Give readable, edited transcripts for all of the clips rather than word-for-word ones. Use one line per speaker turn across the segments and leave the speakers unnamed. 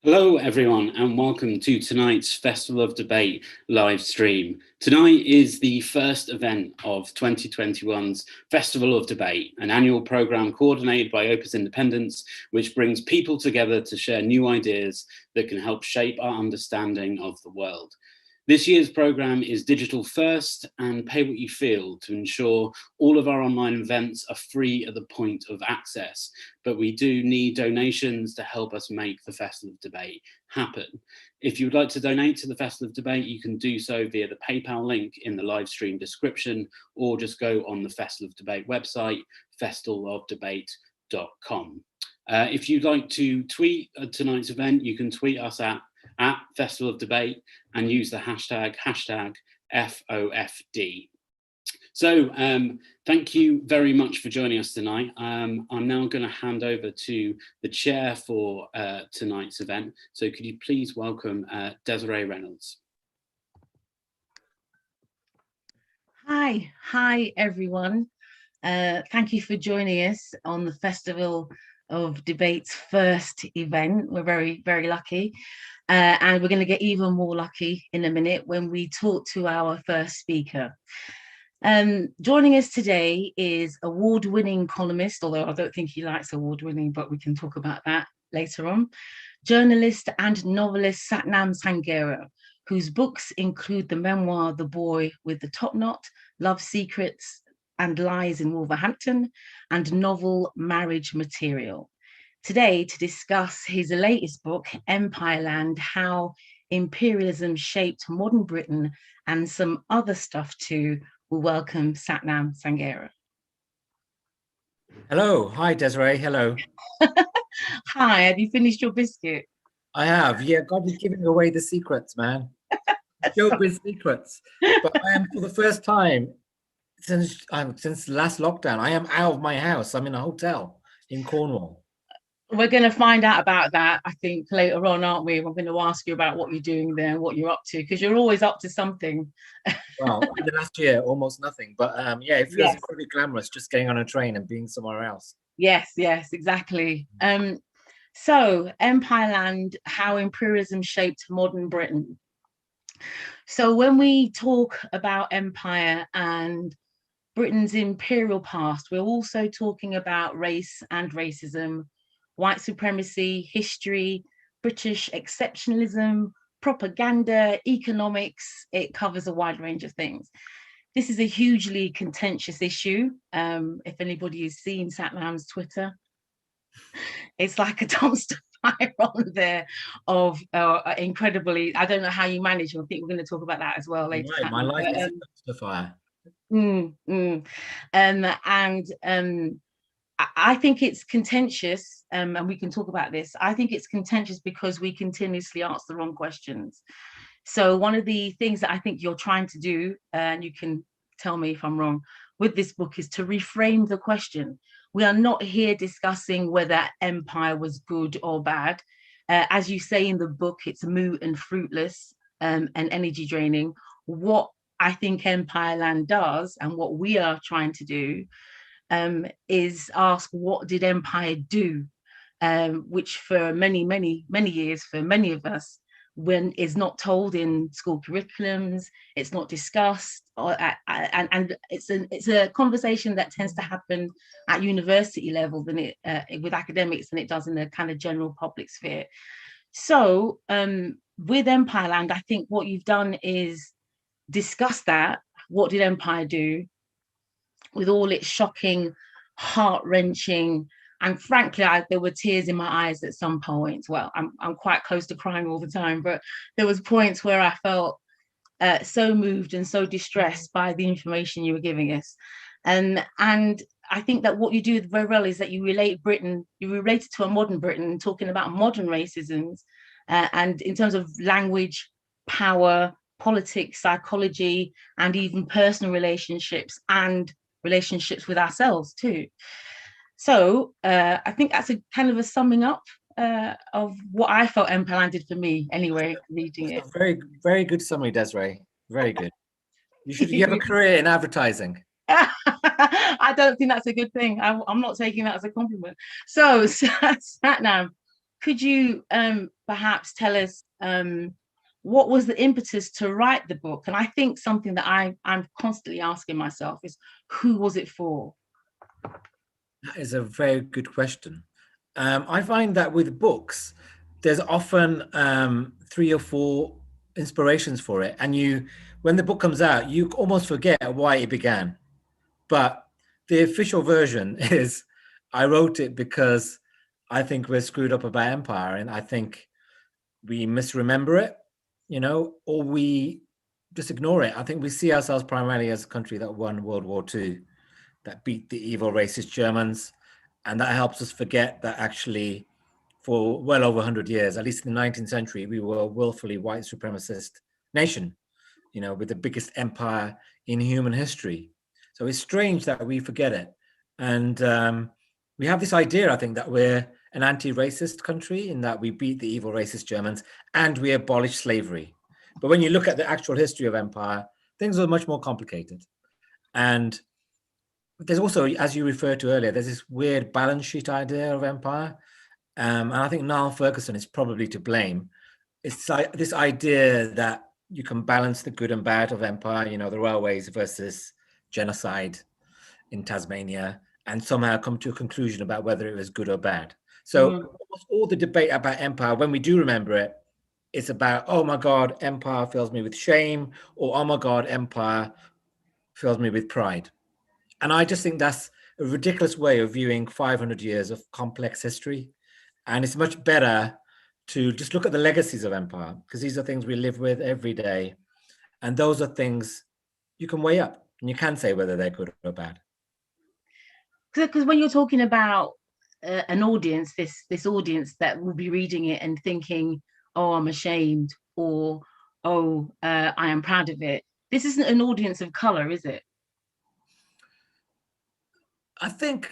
Hello everyone and welcome to tonight's Festival of Debate live stream. Tonight is the first event of 2021's Festival of Debate, an annual programme coordinated by Opus Independence, which brings people together to share new ideas that can help shape our understanding of the world. This year's programme is digital first and pay what you feel to ensure all of our online events are free at the point of access, but we do need donations to help us make the Festival of Debate happen. If you would like to donate to the Festival of Debate, you can do so via the PayPal link in the live stream description, or just go on the Festival of Debate website, festivalofdebate.com. If you'd like to tweet tonight's event, you can tweet us at Festival of Debate and use the hashtag FOFD. So thank you very much for joining us tonight. I'm now going to hand over to the chair for tonight's event. So could you please welcome Desiree Reynolds.
Hi everyone. Thank you for joining us on the Festival of Debate's first event. We're very, very lucky. And we're going to get even more lucky in a minute when we talk to our first speaker. Joining us today is award-winning columnist, although I don't think he likes award-winning, but we can talk about that later on. Journalist and novelist Sathnam Sanghera, whose books include the memoir The Boy with the Top Knot, Love Secrets and Lies in Wolverhampton, and novel Marriage Material. Today, to discuss his latest book, Empireland, How Imperialism Shaped Modern Britain, and some other stuff too, we'll welcome Sathnam Sanghera.
Hello. Hi, Desiree. Hello.
Hi, have you finished your biscuit?
I have. Yeah, God is giving away the secrets, man. Showbiz secrets. But I am, for the first time since last lockdown, I am out of my house. I'm in a hotel in Cornwall.
We're going to find out about that, I think, later on, aren't we? We're going to ask you about what you're doing there, what you're up to, because you're always up to something.
Well, in the last year, almost nothing. But yeah, it feels incredibly glamorous just getting on a train and being somewhere else.
Yes, exactly. So, Empireland, How Imperialism Shaped Modern Britain. So when we talk about empire and Britain's imperial past, we're also talking about race and racism, white supremacy, history, British exceptionalism, propaganda, economics. It covers a wide range of things. This is a hugely contentious issue. If anybody has seen Sathnam's Twitter, it's like a dumpster fire on there of incredibly, I don't know how you manage. I think we're going to talk about that as well later.
Right, my life is a dumpster fire.
I think it's contentious, and we can talk about this. I think it's contentious because we continuously ask the wrong questions. So one of the things that I think you're trying to do, and you can tell me if I'm wrong, with this book is to reframe the question. We are not here discussing whether empire was good or bad. As you say in the book, it's moot and fruitless and energy draining. What I think Empireland does, and what we are trying to do, is ask, what did empire do? Which for many years, for many of us, when is not told in school curriculums, it's not discussed, and it's a conversation that tends to happen at university level than it with academics than it does in the kind of general public sphere. So with Empireland, I think what you've done is discuss that. What did empire do? With all its shocking, heart-wrenching, and frankly, there were tears in my eyes at some points. Well, I'm quite close to crying all the time, but there was points where I felt so moved and so distressed by the information you were giving us. And I think that what you do very well is that you relate it to a modern Britain, talking about modern racisms, and in terms of language, power, politics, psychology, and even personal relationships and relationships with ourselves too. So I think that's a kind of a summing up of what I felt Empireland did for me anyway, reading it.
Very, very good summary, Desiree. Very good. You have a career in advertising.
I don't think that's a good thing. I'm not taking that as a compliment. So Sathnam, could you perhaps tell us what was the impetus to write the book? And I think something that I'm constantly asking myself is, who was it for?
That is a very good question. I find that with books, there's often 3 or 4 inspirations for it, and when the book comes out, you almost forget why it began. But the official version is, I wrote it because I think we're screwed up about empire, and I think we misremember it, or we just ignore it. I think we see ourselves primarily as a country that won World War II, that beat the evil racist Germans, and that helps us forget that actually for well over 100 years, at least in the 19th century, we were a willfully white supremacist nation, with the biggest empire in human history. So it's strange that we forget it. And we have this idea, I think, that we're an anti-racist country in that we beat the evil racist Germans and we abolished slavery. But when you look at the actual history of empire, things are much more complicated. And there's also, as you referred to earlier, there's this weird balance sheet idea of empire. And I think Niall Ferguson is probably to blame. It's like this idea that you can balance the good and bad of empire, the railways versus genocide in Tasmania, and somehow come to a conclusion about whether it was good or bad. So almost all the debate about empire, when we do remember it, it's about, oh my God, empire fills me with shame, or oh my God, empire fills me with pride. And I just think that's a ridiculous way of viewing 500 years of complex history. And it's much better to just look at the legacies of empire, because these are things we live with every day. And those are things you can weigh up and you can say whether they're good or bad.
Because when you're talking about an audience, this audience that will be reading it and thinking, oh, I'm ashamed, or oh, I am proud of it. This isn't an audience of color, is it?
I think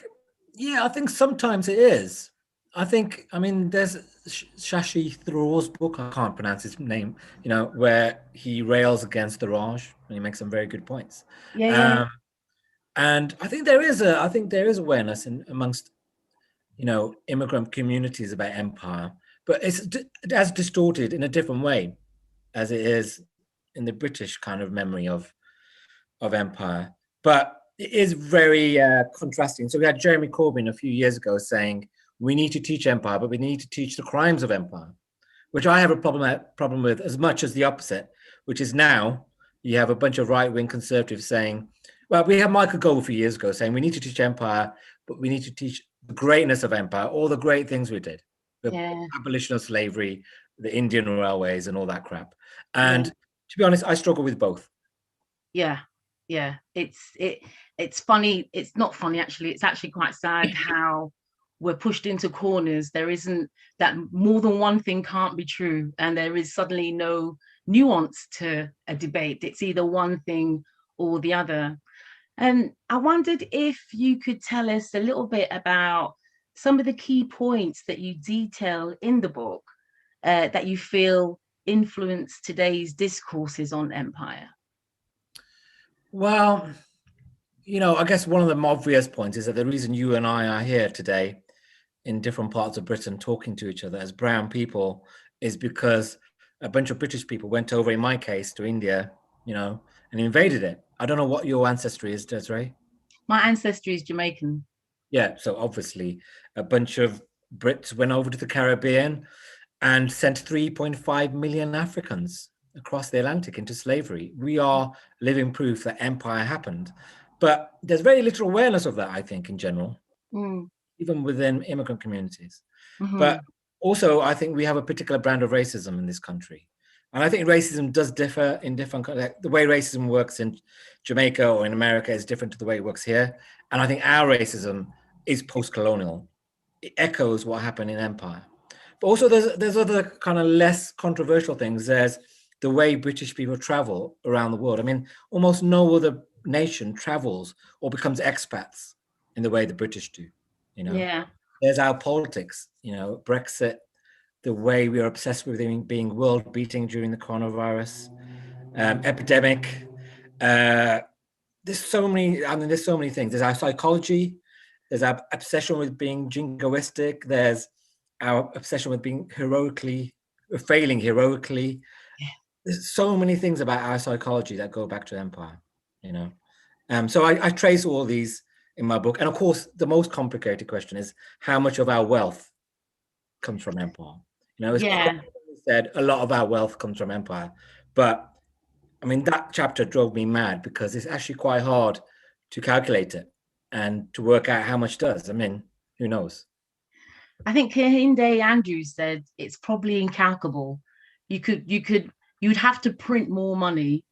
sometimes it is. There's Shashi Tharoor's book, I can't pronounce his name, where he rails against the Raj and he makes some very good points.
Yeah.
And I think there is awareness amongst, immigrant communities about empire, but it's as distorted in a different way as it is in the British kind of memory of empire. But it is very contrasting. So we had Jeremy Corbyn a few years ago saying, we need to teach empire, but we need to teach the crimes of empire, which I have a problem with as much as the opposite, which is now you have a bunch of right-wing conservatives saying, well, we had Michael Gove a few years ago saying we need to teach empire, but we need to teach the greatness of empire, all the great things we did, the abolition of slavery, the Indian railways and all that crap. And to be honest, I struggle with both.
Yeah. It's funny. It's not funny, actually. It's actually quite sad how we're pushed into corners. There isn't that more than one thing can't be true. And there is suddenly no nuance to a debate. It's either one thing or the other. And I wondered if you could tell us a little bit about some of the key points that you detail in the book that you feel influence today's discourses on empire.
Well, I guess one of the obvious points is that the reason you and I are here today in different parts of Britain talking to each other as brown people is because a bunch of British people went over, in my case, to India, and invaded it. I don't know what your ancestry is, Desiree.
My ancestry is Jamaican.
Yeah, so obviously a bunch of Brits went over to the Caribbean and sent 3.5 million Africans across the Atlantic into slavery. We are living proof that empire happened. But there's very little awareness of that, I think, in general, even within immigrant communities. But also, I think we have a particular brand of racism in this country. And I think racism does differ in different, the way racism works in Jamaica or in America is different to the way it works here. And I think our racism is post-colonial. It echoes what happened in empire. But also there's other kind of less controversial things. There's the way British people travel around the world. I mean, almost no other nation travels or becomes expats in the way the British do. There's our politics, Brexit, the way we are obsessed with being world beating during the coronavirus epidemic. There's so many things. There's our psychology, there's our obsession with being jingoistic, there's our obsession with failing heroically. There's so many things about our psychology that go back to empire, you know. So I trace all these in my book. And of course, the most complicated question is how much of our wealth comes from empire. You know, it's
Yeah.
said a lot of our wealth comes from empire. But I mean, that chapter drove me mad because it's actually quite hard to calculate it and to work out how much does. I mean, who knows?
I think Kehinde Andrews said it's probably incalculable. You'd have to print more money,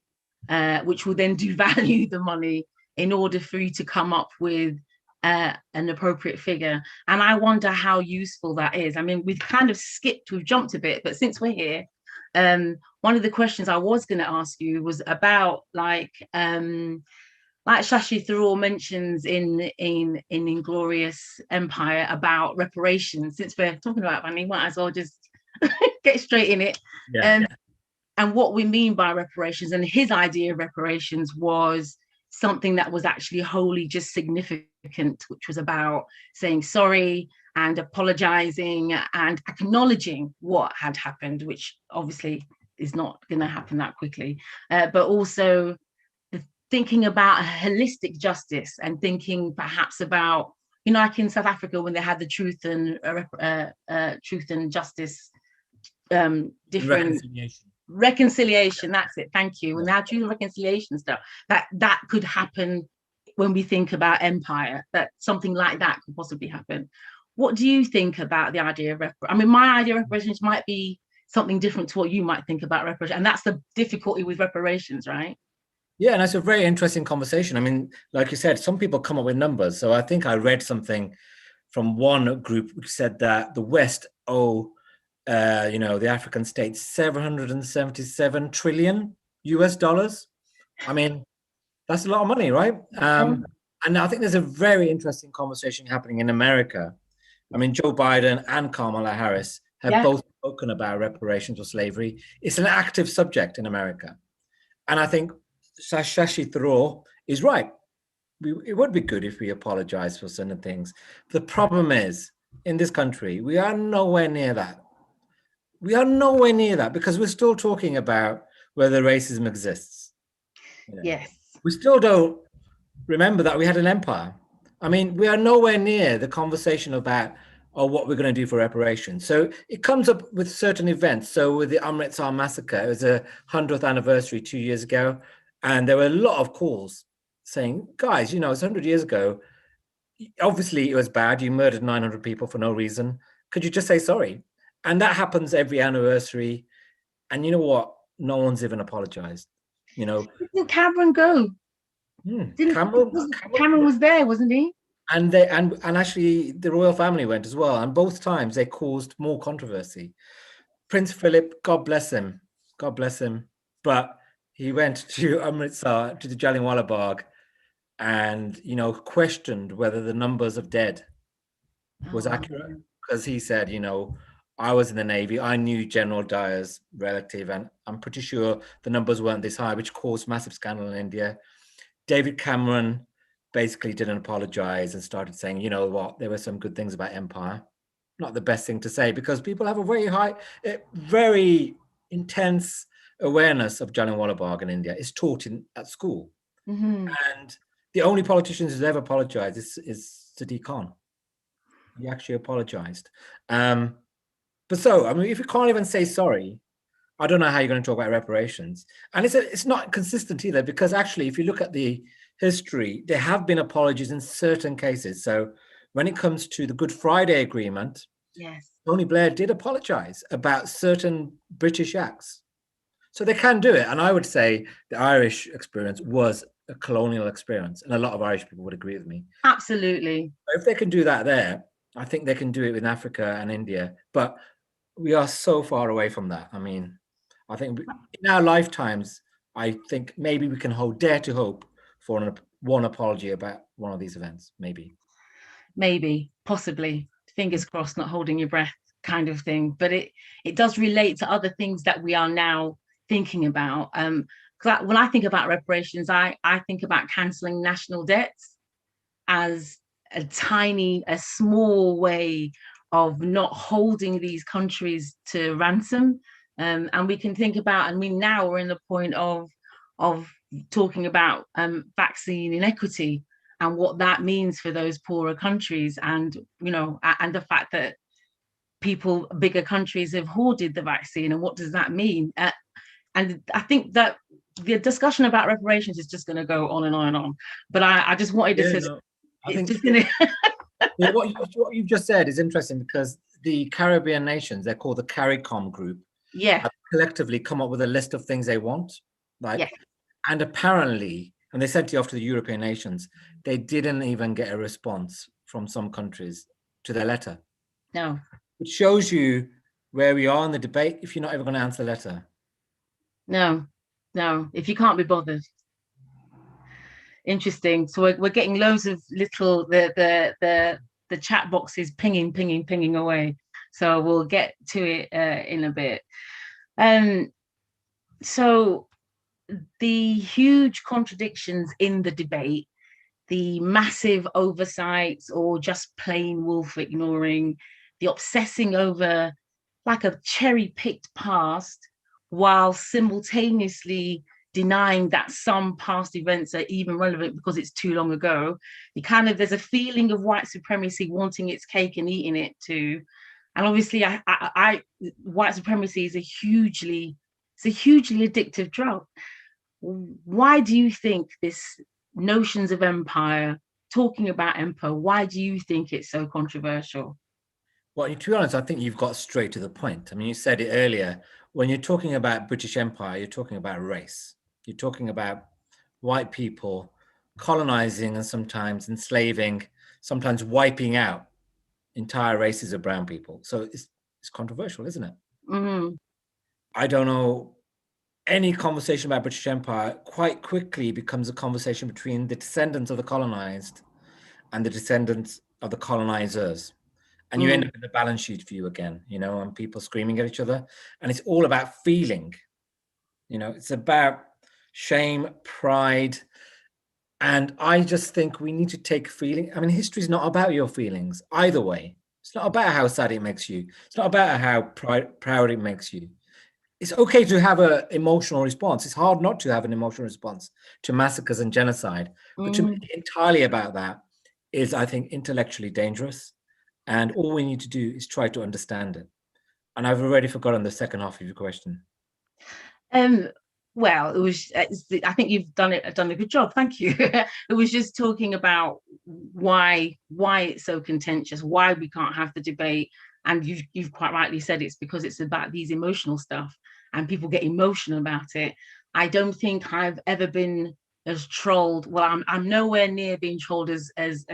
which will then devalue the money in order for you to come up with an appropriate figure. And I wonder how useful that is. I mean, we've jumped a bit, but since we're here, one of the questions I was going to ask you was about like Shashi Tharoor mentions in Inglorious Empire about reparations. Since we're talking about money, might as well just get straight in it.
Yeah.
And what we mean by reparations, and his idea of reparations was something that was actually wholly just significant, which was about saying sorry and apologizing and acknowledging what had happened, which obviously is not going to happen that quickly, but also thinking about a holistic justice and thinking perhaps about, you know, like in South Africa when they had the truth and justice, different reconciliation. That's it. Thank you. When they had truth and reconciliation stuff, that could happen when we think about empire. That something like that could possibly happen. What do you think about the idea of I mean, my idea of reparations might be something different to what you might think about reparations, and that's the difficulty with reparations, right?
Yeah, and that's a very interesting conversation. I mean, like you said, some people come up with numbers. So I think I read something from one group which said that the West owe, the African states $777 trillion US dollars. I mean, that's a lot of money, right? And I think there's a very interesting conversation happening in America. I mean, Joe Biden and Kamala Harris have both spoken about reparations for slavery. It's an active subject in America. And I think Shashi Tharoor is right. It would be good if we apologize for certain things. The problem is, in this country, we are nowhere near that. We are nowhere near that because we're still talking about whether racism exists.
Yes.
We still don't remember that we had an empire. I mean, we are nowhere near the conversation about what we're going to do for reparations. So it comes up with certain events. So with the Amritsar massacre, it was a 100th anniversary 2 years ago. And there were a lot of calls saying, guys, you know, it's 100 years ago. Obviously, it was bad. You murdered 900 people for no reason. Could you just say sorry? And that happens every anniversary. And you know what? No one's even apologized. You know,
didn't Cameron go? Cameron was there, wasn't he?
And actually the royal family went as well. And both times they caused more controversy. Prince Philip, God bless him. God bless him. But he went to Amritsar, to the Jallianwala Bagh, and, you know, questioned whether the numbers of dead was accurate. Because he said, you know, I was in the Navy. I knew General Dyer's relative, and I'm pretty sure the numbers weren't this high, which caused massive scandal in India. David Cameron basically didn't apologize and started saying, you know what, there were some good things about empire. Not the best thing to say because people have a very intense awareness of Jallianwala Bagh in India. It's taught at school.
Mm-hmm.
And the only politician who's ever apologized is Sadiq Khan. He actually apologized. But so, I mean, if you can't even say sorry, I don't know how you're going to talk about reparations. And it's not consistent either, because actually, if you look at the history, there have been apologies in certain cases. So when it comes to the Good Friday Agreement,
yes,
Tony Blair did apologize about certain British acts. So they can do it. And I would say the Irish experience was a colonial experience. And a lot of Irish people would agree with me.
Absolutely.
If they can do that there, I think they can do it in Africa and India. But we are so far away from that. I mean, I think in our lifetimes, I think maybe we can dare to hope for one apology about one of these events. Maybe,
possibly. Fingers crossed, not holding your breath kind of thing. But it does relate to other things that we are now thinking about. When I think about reparations, I think about cancelling national debts as a small way not holding these countries to ransom. And we can think about, I mean, now we're in the point of talking about vaccine inequity and what that means for those poorer countries, and and the fact that bigger countries have hoarded the vaccine, and what does that mean? And I think that the discussion about reparations is just going to go on and on and on. But I just wanted to say,
I think
just gonna...
what you've just said is interesting, because the Caribbean nations, they're called the CARICOM group, have collectively come up with a list of things they want, right? And apparently, and they sent it off to the European nations, they didn't even get a response from some countries to their letter.
No.
Which shows you where we are in the debate if you're not ever going to answer the letter.
No, if you can't be bothered. Interesting. So we're getting loads of little, the chat boxes pinging away. So we'll get to it in a bit. So the huge contradictions in the debate, the massive oversights or just plain wolf ignoring, the obsessing over like a cherry-picked past while simultaneously denying that some past events are even relevant because it's too long ago. There's a feeling of white supremacy wanting its cake and eating it too. And obviously white supremacy is a hugely addictive drug. Why do you think this notions of empire, talking about empire, why do you think it's so controversial?
Well, to be honest, I think you've got straight to the point. I mean, you said it earlier, when you're talking about British Empire, you're talking about race. You're talking about white people colonizing and sometimes enslaving, sometimes wiping out entire races of brown people. So it's controversial, isn't it?
Mm-hmm.
I don't know, any conversation about British Empire quite quickly becomes a conversation between the descendants of the colonized and the descendants of the colonizers. And you end up in the balance sheet view again, and people screaming at each other. And it's all about feeling, it's about shame, pride. And I just think we need to take feeling. I mean, history is not about your feelings either way. It's not about how sad it makes you. It's not about how proud it makes you. It's okay to have an emotional response. It's hard not to have an emotional response to massacres and genocide. But to make it entirely about that is, I think, intellectually dangerous. And all we need to do is try to understand it. And I've already forgotten the second half of your question.
Well, I think you've done a good job. Thank you. It was just talking about why it's so contentious, why we can't have the debate. And you've quite rightly said it's because it's about these emotional stuff and people get emotional about it. I don't think I've ever been as trolled. Well, I'm nowhere near being trolled as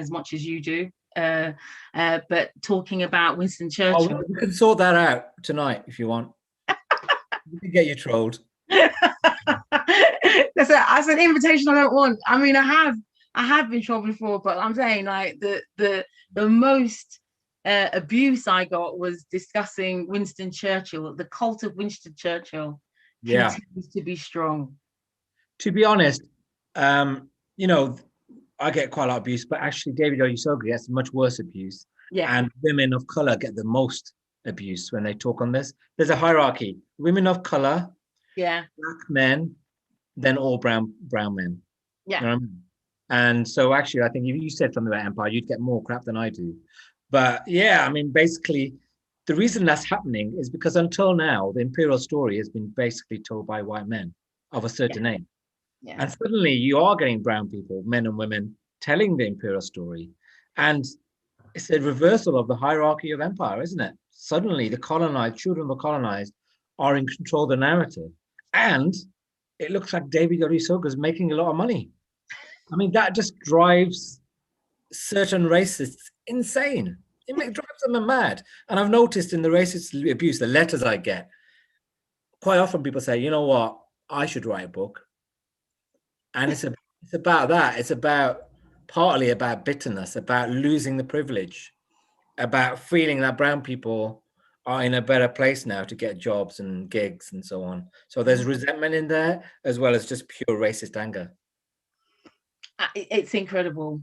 much as you do. But talking about Winston Churchill,
we can sort that out tonight if you want. We can get you trolled.
That's an invitation I don't want. I mean, I have been trolled before, but I'm saying like the most abuse I got was discussing Winston Churchill. The cult of Winston Churchill continues to be strong.
To be honest, I get quite a lot of abuse, but actually David Oyelowo gets much worse abuse.
Yeah.
And women of color get the most abuse when they talk on this. There's a hierarchy. Women of color,
black
men, then all brown men.
Yeah.
You know what I mean? And so actually, I think you said something about empire, you'd get more crap than I do. But yeah, I mean, basically, the reason that's happening is because until now, the imperial story has been basically told by white men of a certain age.
Yeah.
And suddenly you are getting brown people, men and women, telling the imperial story. And it's a reversal of the hierarchy of empire, isn't it? Suddenly the colonized, children of the colonized are in control of the narrative. And it looks like David Oyelowo is making a lot of money. I mean, that just drives certain racists insane. It drives them mad. And I've noticed in the racist abuse, the letters I get, quite often people say, you know what, I should write a book. And it's about that. It's partly about bitterness, about losing the privilege, about feeling that brown people are in a better place now to get jobs and gigs and so on. So there's resentment in there, as well as just pure racist anger.
It's incredible.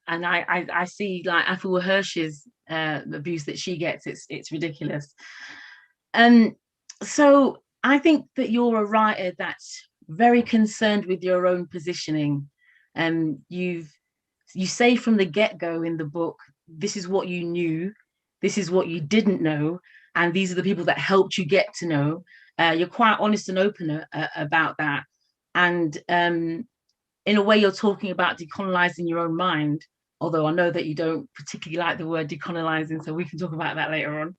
and I see like Ethel Hirsch's abuse that she gets. It's ridiculous. So I think that you're a writer that's very concerned with your own positioning. You say from the get-go in the book, this is what you knew, this is what you didn't know, and these are the people that helped you get to know. You're quite honest and open about that. And in a way, you're talking about decolonizing your own mind, although I know that you don't particularly like the word decolonizing, so we can talk about that later on.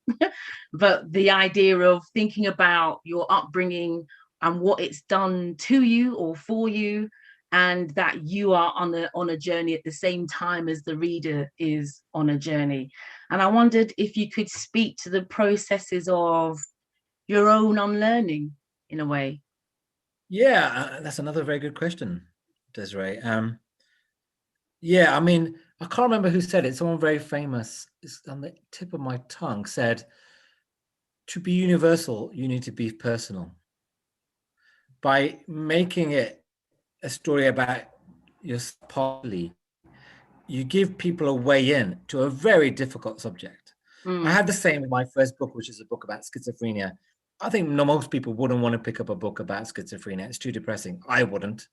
But the idea of thinking about your upbringing and what it's done to you or for you, and that you are on a journey at the same time as the reader is on a journey. And I wondered if you could speak to the processes of your own unlearning in a way.
Yeah, that's another very good question, Desiree. Yeah, I mean, I can't remember who said it. Someone very famous, it's on the tip of my tongue, said, to be universal, you need to be personal. By making it a story about yourself partly, you give people a way in to a very difficult subject. I had the same with my first book, which is a book about schizophrenia. I think most people wouldn't want to pick up a book about schizophrenia. It's too depressing. I wouldn't.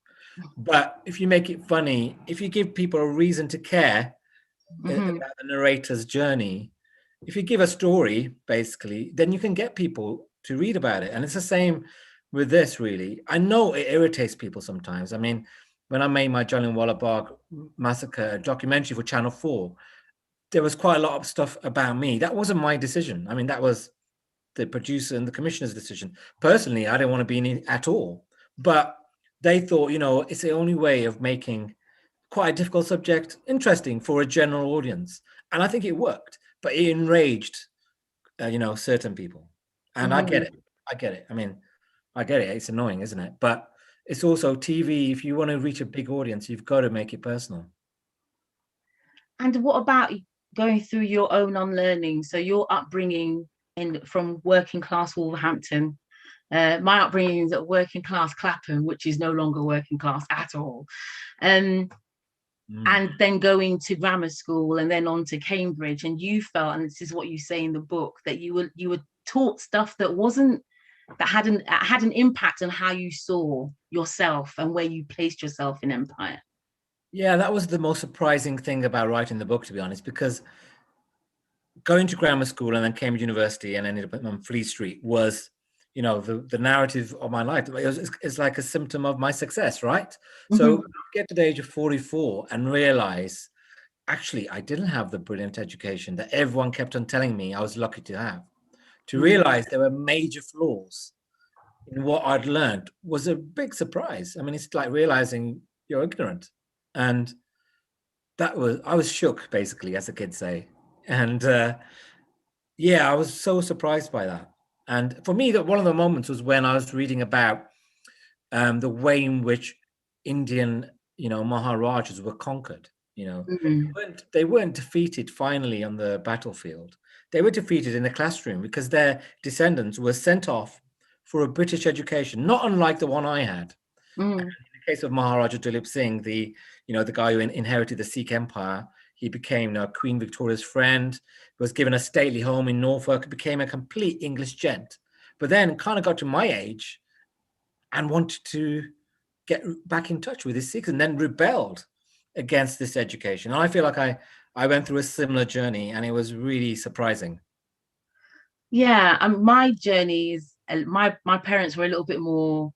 But if you make it funny, if you give people a reason to care about the narrator's journey, if you give a story, basically, then you can get people to read about it. And it's the same with this, really. I know it irritates people sometimes. I mean, when I made my Jallianwala Bagh massacre documentary for Channel 4, there was quite a lot of stuff about me. That wasn't my decision. I mean, that was the producer and the commissioner's decision. Personally, I didn't want to be in it at all. But they thought, it's the only way of making quite a difficult subject interesting for a general audience. And I think it worked, but it enraged, certain people. And I get it. I mean, I get it. It's annoying, isn't it? But it's also TV. If you want to reach a big audience, you've got to make it personal.
And what about going through your own unlearning? So your upbringing from working class Wolverhampton, my upbringing is at working class Clapham, which is no longer working class at all. And then going to grammar school and then on to Cambridge, and you felt, and this is what you say in the book, that you were taught stuff that had an impact on how you saw yourself and where you placed yourself in Empire.
Yeah, that was the most surprising thing about writing the book, to be honest, because going to grammar school and then Cambridge University and ended up on Fleet Street was, the narrative of my life. It's like a symptom of my success, right? So I get to the age of 44 and realize, actually, I didn't have the brilliant education that everyone kept on telling me I was lucky to have. To realize there were major flaws in what I'd learned was a big surprise. I mean, it's like realizing you're ignorant. And I was shook, basically, as the kids say. And I was so surprised by that. And for me, that one of the moments was when I was reading about the way in which Indian, Maharajas were conquered. They weren't defeated finally on the battlefield. They were defeated in the classroom because their descendants were sent off for a British education, not unlike the one I had. In the case of Maharaja Duleep Singh, the guy who inherited the Sikh Empire, he became Queen Victoria's friend, was given a stately home in Norfolk, became a complete English gent, but then kind of got to my age and wanted to get back in touch with his Sikhs and then rebelled against this education. And I feel like I went through a similar journey and it was really surprising.
Yeah, my journey is, my parents were a little bit more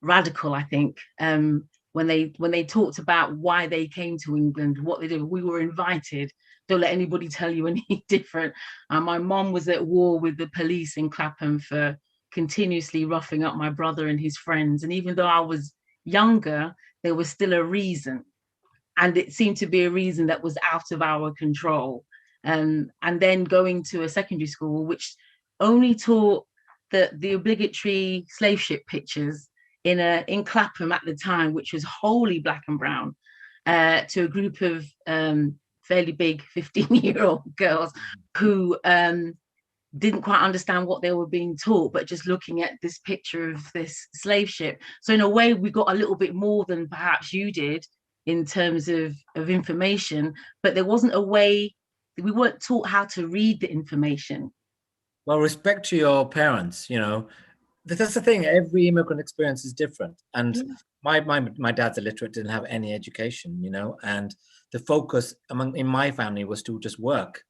radical, I think. When they talked about why they came to England, what they did, we were invited. Don't let anybody tell you any different. My mom was at war with the police in Clapham for continuously roughing up my brother and his friends. And even though I was younger, there was still a reason. And it seemed to be a reason that was out of our control. And then going to a secondary school, which only taught the obligatory slave ship pictures in Clapham at the time, which was wholly black and brown, to a group of fairly big 15-year-old girls who didn't quite understand what they were being taught, but just looking at this picture of this slave ship. So in a way, we got a little bit more than perhaps you did, in terms of information, but there wasn't a way, we weren't taught how to read the information.
Well, respect to your parents, you know. That's the thing. Every immigrant experience is different. And my dad's illiterate, didn't have any education, you know, and the focus in my family was to just work.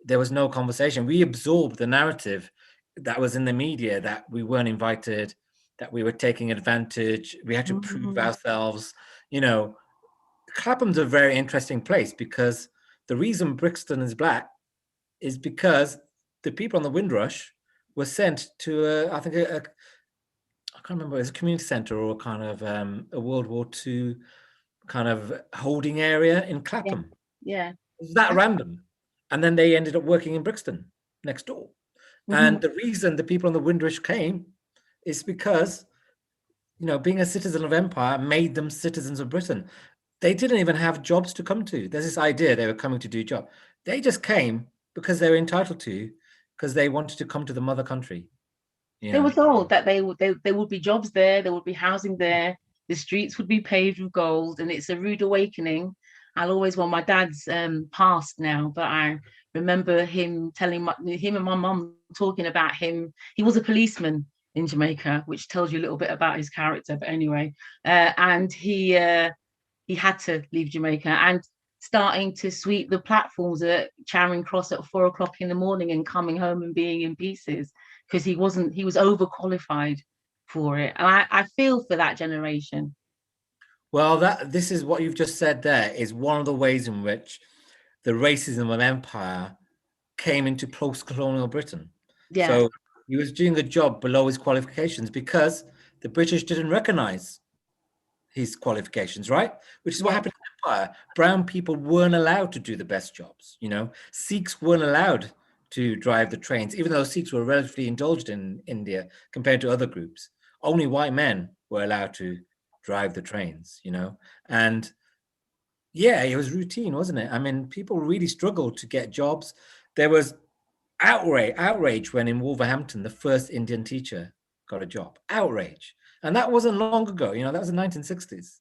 There was no conversation. We absorbed the narrative that was in the media, that we weren't invited, that we were taking advantage, we had to prove ourselves. You know, Clapham's a very interesting place because the reason Brixton is black is because the people on the Windrush were sent to, I think, I can't remember, it was a community center or kind of a World War II kind of holding area in Clapham.
Yeah.
It was that random. And then they ended up working in Brixton next door. And the reason the people on the Windrush came is because, you know, being a citizen of Empire made them citizens of Britain. They didn't even have jobs to come to. There's this idea they were coming to do a job. They just came because they were entitled to, because they wanted to come to the mother country.
They were told that there would be jobs there would be housing there, the streets would be paved with gold, and it's a rude awakening. My dad's passed now, but I remember him telling him and my mum talking about him. He was a policeman in Jamaica, which tells you a little bit about his character. But anyway, and he had to leave Jamaica and starting to sweep the platforms at Charing Cross at 4 o'clock in the morning and coming home and being in pieces because he was overqualified for it. And I feel for that generation.
Well, this is what you've just said there is one of the ways in which the racism of empire came into post-colonial Britain.
Yeah.
So he was doing a job below his qualifications because the British didn't recognize his qualifications, right? Which is what happened in Empire. Brown people weren't allowed to do the best jobs, you know. Sikhs weren't allowed to drive the trains, even though Sikhs were relatively indulged in India compared to other groups. Only white men were allowed to drive the trains, you know. And yeah, it was routine, wasn't it? I mean, people really struggled to get jobs. There was outrage when in Wolverhampton, the first Indian teacher got a job. Outrage. And that wasn't long ago, you know, that was the 1960s.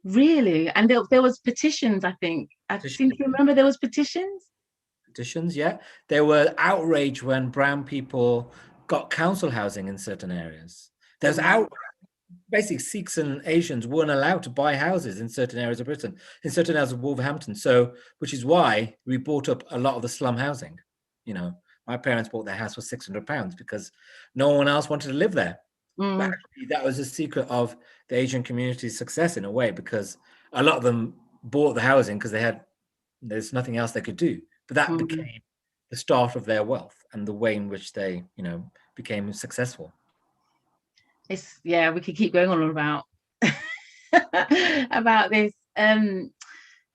Really? And there was petitions, I think. I seem to remember there was petitions.
Petitions, yeah. There were outrage when brown people got council housing in certain areas. There's basically Sikhs and Asians weren't allowed to buy houses in certain areas of Britain, in certain areas of Wolverhampton. So, which is why we bought up a lot of the slum housing. You know, my parents bought their house for £600 because no one else wanted to live there. But actually, that was a secret of the Asian community's success in a way, because a lot of them bought the housing because there's nothing else they could do. But that became the start of their wealth and the way in which they, you know, became successful.
We could keep going on about about this.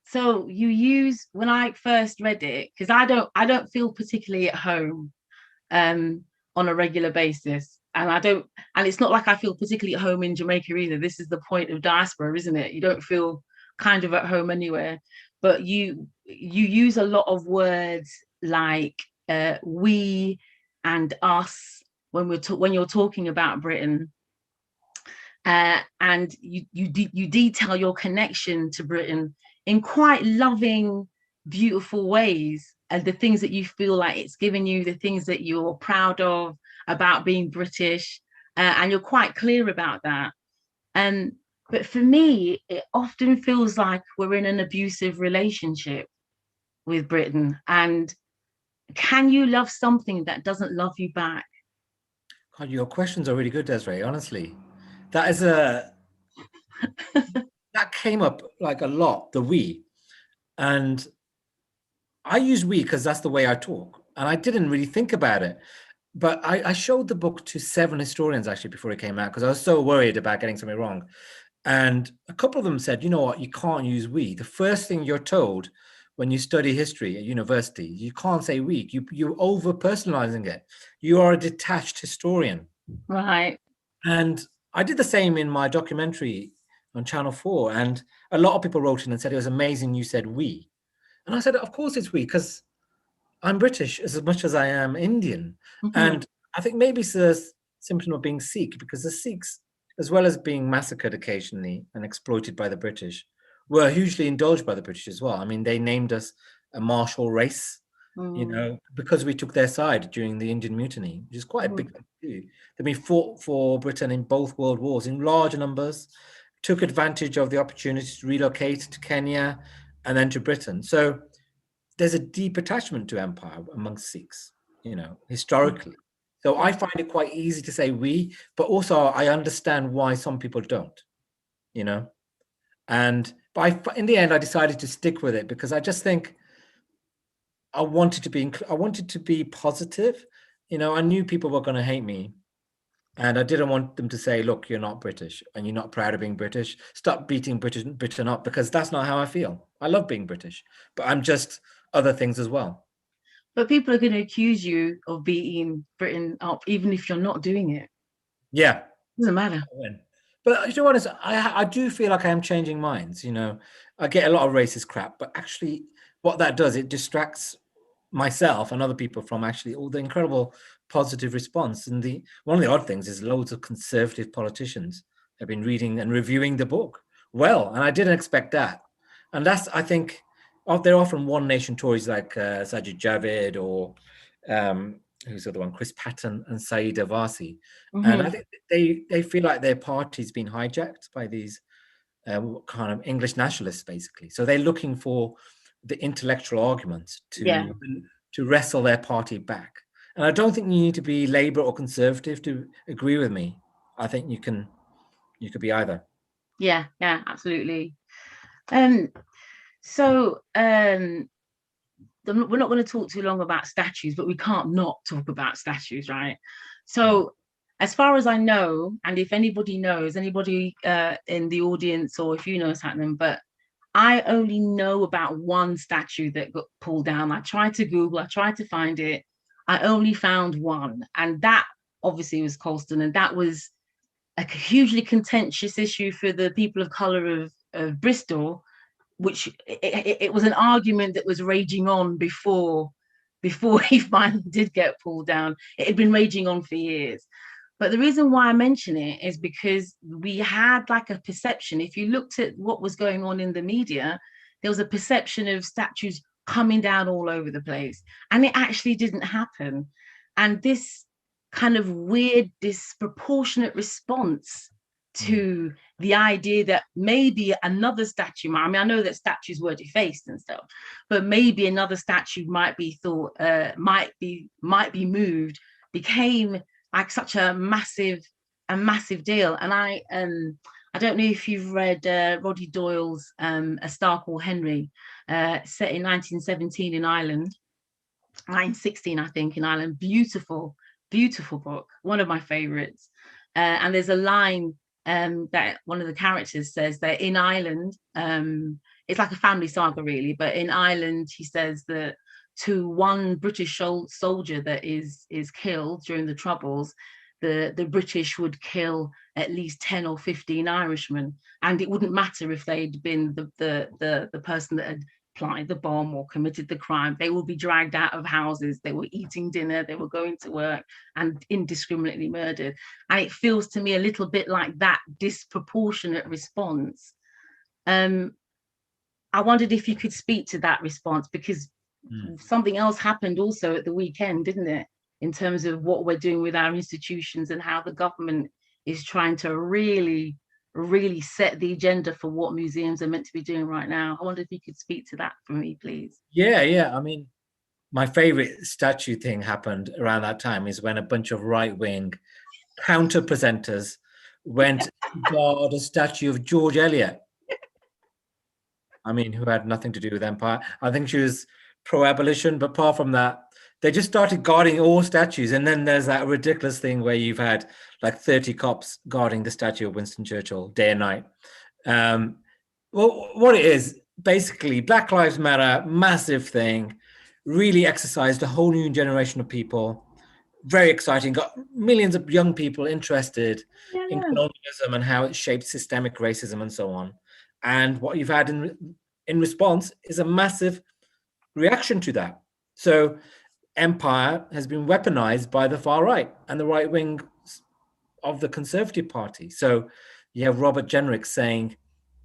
So you use, when I first read it, because I don't feel particularly at home on a regular basis. And it's not like I feel particularly at home in Jamaica either. This is the point of diaspora, isn't it? You don't feel kind of at home anywhere. But you use a lot of words like we and us when you're talking about Britain. And you detail your connection to Britain in quite loving, beautiful ways, and the things that you feel like it's given you, the things that you're proud of about being British, and you're quite clear about that. But for me, it often feels like we're in an abusive relationship with Britain. And can you love something that doesn't love you back?
God, your questions are really good, Desiree, honestly. That is that came up like a lot, the we. And I use we because that's the way I talk. And I didn't really think about it. But I showed the book to 7 historians actually before it came out because I was so worried about getting something wrong. And a couple of them said, you know what, you can't use we. The first thing you're told when you study history at university, you can't say we. You're over-personalizing it. You are a detached historian.
Right.
And I did the same in my documentary on Channel 4. And a lot of people wrote in and said, it was amazing you said we. And I said, of course it's we, because I'm British as much as I am Indian. And I think maybe it's a symptom of being Sikh, because the Sikhs, as well as being massacred occasionally and exploited by the British, were hugely indulged by the British as well. I mean, they named us a martial race, because we took their side during the Indian Mutiny, which is quite a big thing to do. We fought for Britain in both world wars in large numbers, took advantage of the opportunity to relocate to Kenya and then to Britain. So there's a deep attachment to empire amongst Sikhs, historically. So I find it quite easy to say we, but also I understand why some people don't, but in the end, I decided to stick with it because I just think I wanted to be positive. I knew people were going to hate me, and I didn't want them to say, look, you're not British and you're not proud of being British. Stop beating Britain up, because that's not how I feel. I love being British, but I'm just other things as well.
But people are going to accuse you of beating Britain up, even if you're not doing it.
Yeah.
Doesn't matter.
But you know what? I do feel like I am changing minds. I get a lot of racist crap, but actually what that does, it distracts myself and other people from actually all the incredible positive response. And one of the odd things is loads of conservative politicians have been reading and reviewing the book. Well, and I didn't expect that. And that's, I think, they're often one nation Tories like Sajid Javid or who's the other one, Chris Patton and Saeed Avasi. And I think they feel like their party's been hijacked by these kind of English nationalists, basically. So they're looking for the intellectual arguments to wrestle their party back. And I don't think you need to be Labour or Conservative to agree with me. I think you could be either.
Yeah, absolutely. So we're not going to talk too long about statues, but we can't not talk about statues, right? So as far as I know, and if anybody knows, anybody in the audience, or if you know Sathnam, but I only know about one statue that got pulled down. I tried to Google, I tried to find it. I only found one, and that obviously was Colston, and that was a hugely contentious issue for the people of colour of Bristol, which it was an argument that was raging on before he finally did get pulled down. It had been raging on for years. But the reason why I mention it is because we had like a perception. If you looked at what was going on in the media, there was a perception of statues coming down all over the place. And it actually didn't happen. And this kind of weird, disproportionate response to the idea that maybe another statue, I mean, I know that statues were defaced and stuff, but maybe another statue might be thought, might be moved, became like such a massive deal. And I don't know if you've read Roddy Doyle's A Star Called Henry, set in 1917 in Ireland, 1916, I think, in Ireland. Beautiful book, one of my favorites. And there's a line that one of the characters says that in Ireland, it's like a family saga really, but in Ireland he says that to one British soldier that is killed during the Troubles, the British would kill at least 10 or 15 Irishmen, and it wouldn't matter if they'd been the person that had planted the bomb or committed the crime. They will be dragged out of houses, they were eating dinner, they were going to work, and indiscriminately murdered. And it feels to me a little bit like that disproportionate response. I wondered if you could speak to that response, because something else happened also at the weekend, didn't it, in terms of what we're doing with our institutions and how the government is trying to really set the agenda for what museums are meant to be doing right now. I wonder if you could speak to that for me, please.
Yeah. I mean, my favorite statue thing happened around that time is when a bunch of right-wing counter presenters went to guard a statue of George Eliot. I mean, who had nothing to do with empire. I think she was pro-abolition, but apart from that, they just started guarding all statues. And then there's that ridiculous thing where you've had like 30 cops guarding the statue of Winston Churchill day and night. Well, what it is, basically, Black Lives Matter, massive thing, really exercised a whole new generation of people. Very exciting, got millions of young people interested in colonialism and how it shaped systemic racism and so on. And what you've had in response is a massive reaction to that. So empire has been weaponized by the far right and the right wing of the Conservative Party. So you have Robert Jenrick saying,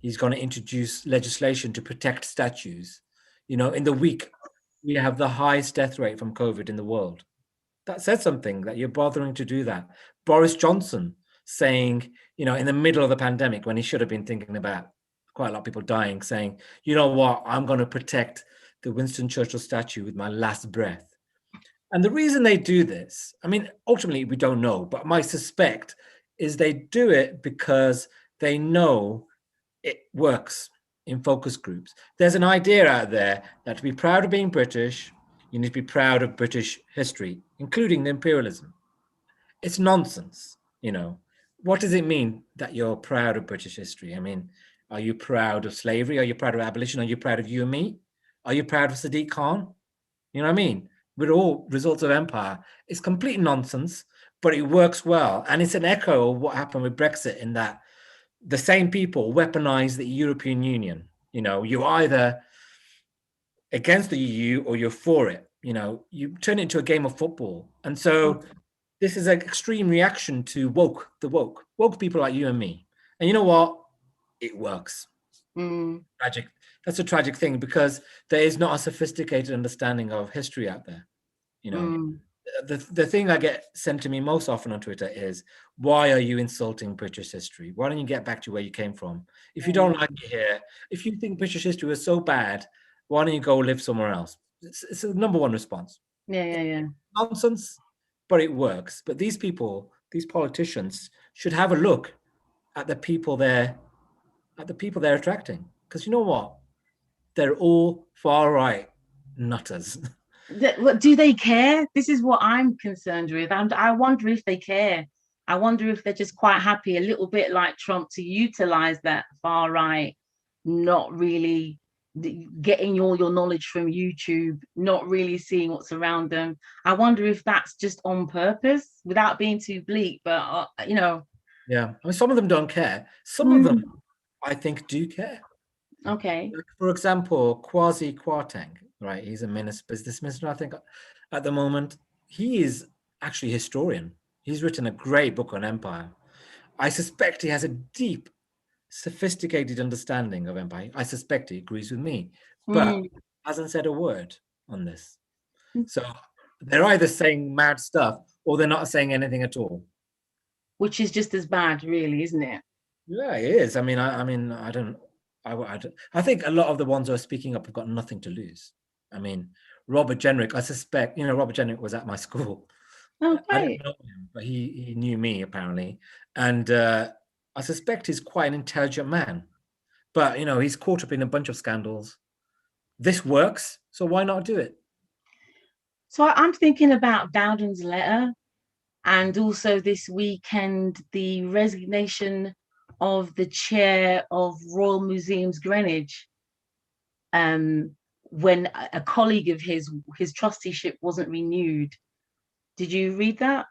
he's going to introduce legislation to protect statues. You know, in the week, we have the highest death rate from COVID in the world. That says something, that you're bothering to do that. Boris Johnson saying, you know, in the middle of the pandemic, when he should have been thinking about quite a lot of people dying, saying, you know what, I'm going to protect the Winston Churchill statue with my last breath. And the reason they do this, I mean, ultimately we don't know, but my suspect is they do it because they know it works in focus groups. There's an idea out there that to be proud of being British, you need to be proud of British history, including the imperialism. It's nonsense, you know. What does it mean that you're proud of British history? I mean, are you proud of slavery? Are you proud of abolition? Are you proud of you and me? Are you proud of Sadiq Khan? You know what I mean? We're all results of empire. It's complete nonsense, but it works well. And it's an echo of what happened with Brexit, in that the same people weaponize the European Union. You know, you're either against the EU or you're for it. You know, you turn it into a game of football. And so this is an extreme reaction to woke people like you and me. And you know what? It works. Tragic. That's a tragic thing, because there is not a sophisticated understanding of history out there. You know, the thing I get sent to me most often on Twitter is, why are you insulting British history? Why don't you get back to where you came from? If you don't like it here, if you think British history was so bad, why don't you go live somewhere else? It's the number one response.
Yeah.
Nonsense, but it works. But these people, these politicians, should have a look at the people they're attracting. Because you know what? They're all far right nutters.
Do they care? This is what I'm concerned with. I wonder if they care. I wonder if they're just quite happy, a little bit like Trump, to utilize that far right, not really getting all your knowledge from YouTube, not really seeing what's around them. I wonder if that's just on purpose, without being too bleak, but you know.
Yeah, I mean, some of them don't care. Some of them, I think, do care.
Okay.
Like, for example, Kwasi Kwarteng, right? He's a business minister, I think, at the moment. He is actually a historian. He's written a great book on empire. I suspect he has a deep, sophisticated understanding of empire. I suspect he agrees with me, but hasn't said a word on this. So they're either saying mad stuff or they're not saying anything at all.
Which is just as bad, really, isn't it?
Yeah, it is. I mean, I think a lot of the ones who are speaking up have got nothing to lose. I mean, Robert Jenrick, I suspect, you know, Robert Jenrick was at my school.
Okay.
I didn't know him, but he knew me apparently. And I suspect he's quite an intelligent man. But, you know, he's caught up in a bunch of scandals. This works, so why not do it?
So I'm thinking about Dowden's letter, and also this weekend, the resignation of the chair of Royal Museums Greenwich, when a colleague of his trusteeship wasn't renewed. Did you read that?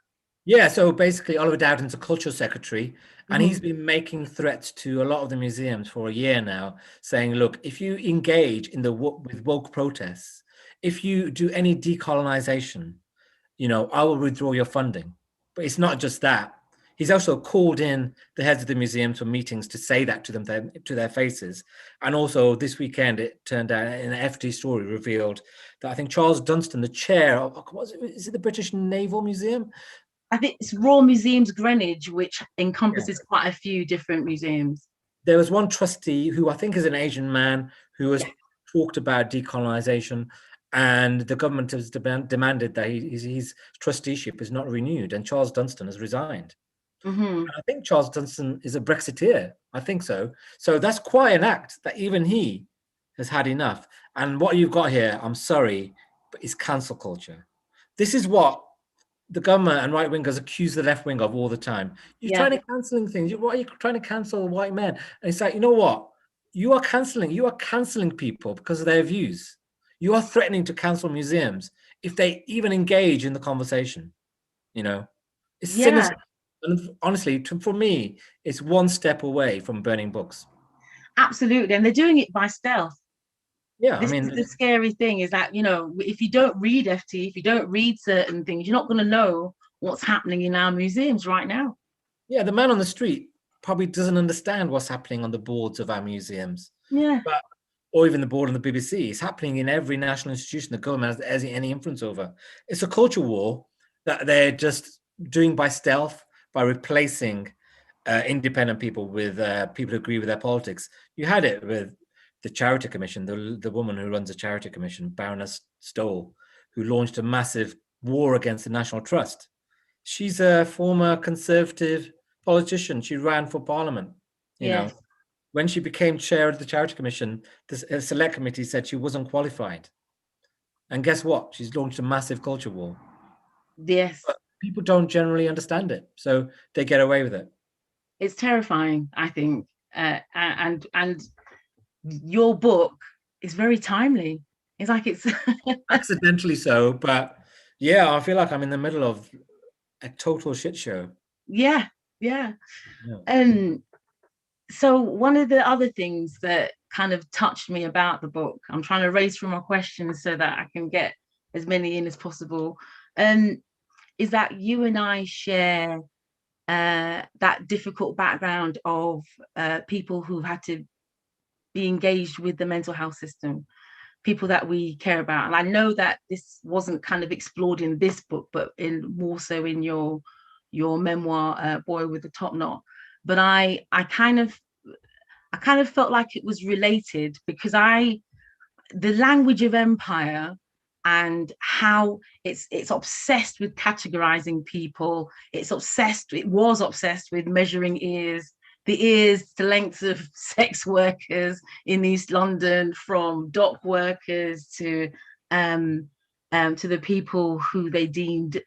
Yeah, so basically Oliver Dowden's a culture secretary, and he's been making threats to a lot of the museums for a year now, saying, look, if you engage in with woke protests, if you do any decolonization, you know, I will withdraw your funding. But it's not just that. He's also called in the heads of the museums for meetings to say that to them, to their faces. And also this weekend, it turned out in an FT story revealed that I think Charles Dunstan, the chair of, is it the British Naval Museum?
I think it's Royal Museums Greenwich, which encompasses quite a few different museums.
There was one trustee who I think is an Asian man who has talked about decolonization, and the government has demanded that his trusteeship is not renewed, and Charles Dunstan has resigned. And I think Charles Dunstan is a Brexiteer. I think so. So that's quite an act that even he has had enough. And what you've got here, I'm sorry, but it's cancel culture. This is what the government and right wingers accuse the left wing of all the time. You're trying to canceling things. Why are you trying to cancel white men? And it's like, you know what? You are canceling people because of their views. You are threatening to cancel museums if they even engage in the conversation. You know, it's sinister. And honestly, for me, it's one step away from burning books.
Absolutely, and they're doing it by stealth.
Yeah,
this is the scary thing, is that, you know, if you don't read FT, if you don't read certain things, you're not going to know what's happening in our museums right now.
Yeah, the man on the street probably doesn't understand what's happening on the boards of our museums.
Yeah.
But, or even the board on the BBC. It's happening in every national institution the government has any influence over. It's a culture war that they're just doing by stealth, by replacing independent people with people who agree with their politics. You had it with the Charity Commission, the woman who runs the Charity Commission, Baroness Stoll, who launched a massive war against the National Trust. She's a former Conservative politician. She ran for Parliament, you know. When she became chair of the Charity Commission, the select committee said she wasn't qualified. And guess what? She's launched a massive culture war.
Yes.
But people don't generally understand it, so they get away with it.
It's terrifying, I think. And your book is very timely. It's like it's
accidentally so, but yeah, I feel like I'm in the middle of a total shit show.
Yeah. So one of the other things that kind of touched me about the book, I'm trying to race through my questions so that I can get as many in as possible, is that you and I share that difficult background of people who've had to be engaged with the mental health system, people that we care about. And I know that this wasn't kind of explored in this book, but more so in your memoir, Boy with the Top Knot. But I kind of felt like it was related because the language of empire and how it's obsessed with categorizing people. It was obsessed with measuring the lengths of sex workers in East London, from dock workers to the people who they deemed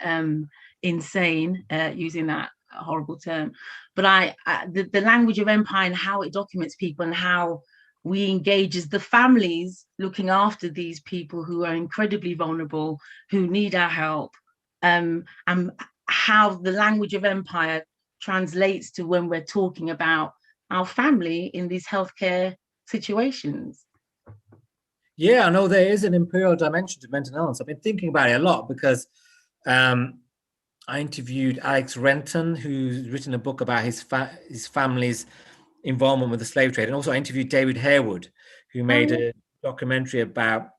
insane, using that horrible term. But the language of empire and how it documents people and how we engage as the families looking after these people who are incredibly vulnerable, who need our help, and how the language of empire translates to when we're talking about our family in these healthcare situations.
Yeah, I know there is an imperial dimension to mental illness. I've been thinking about it a lot because I interviewed Alex Renton, who's written a book about his family's involvement with the slave trade. And also I interviewed David Harewood, who made a documentary about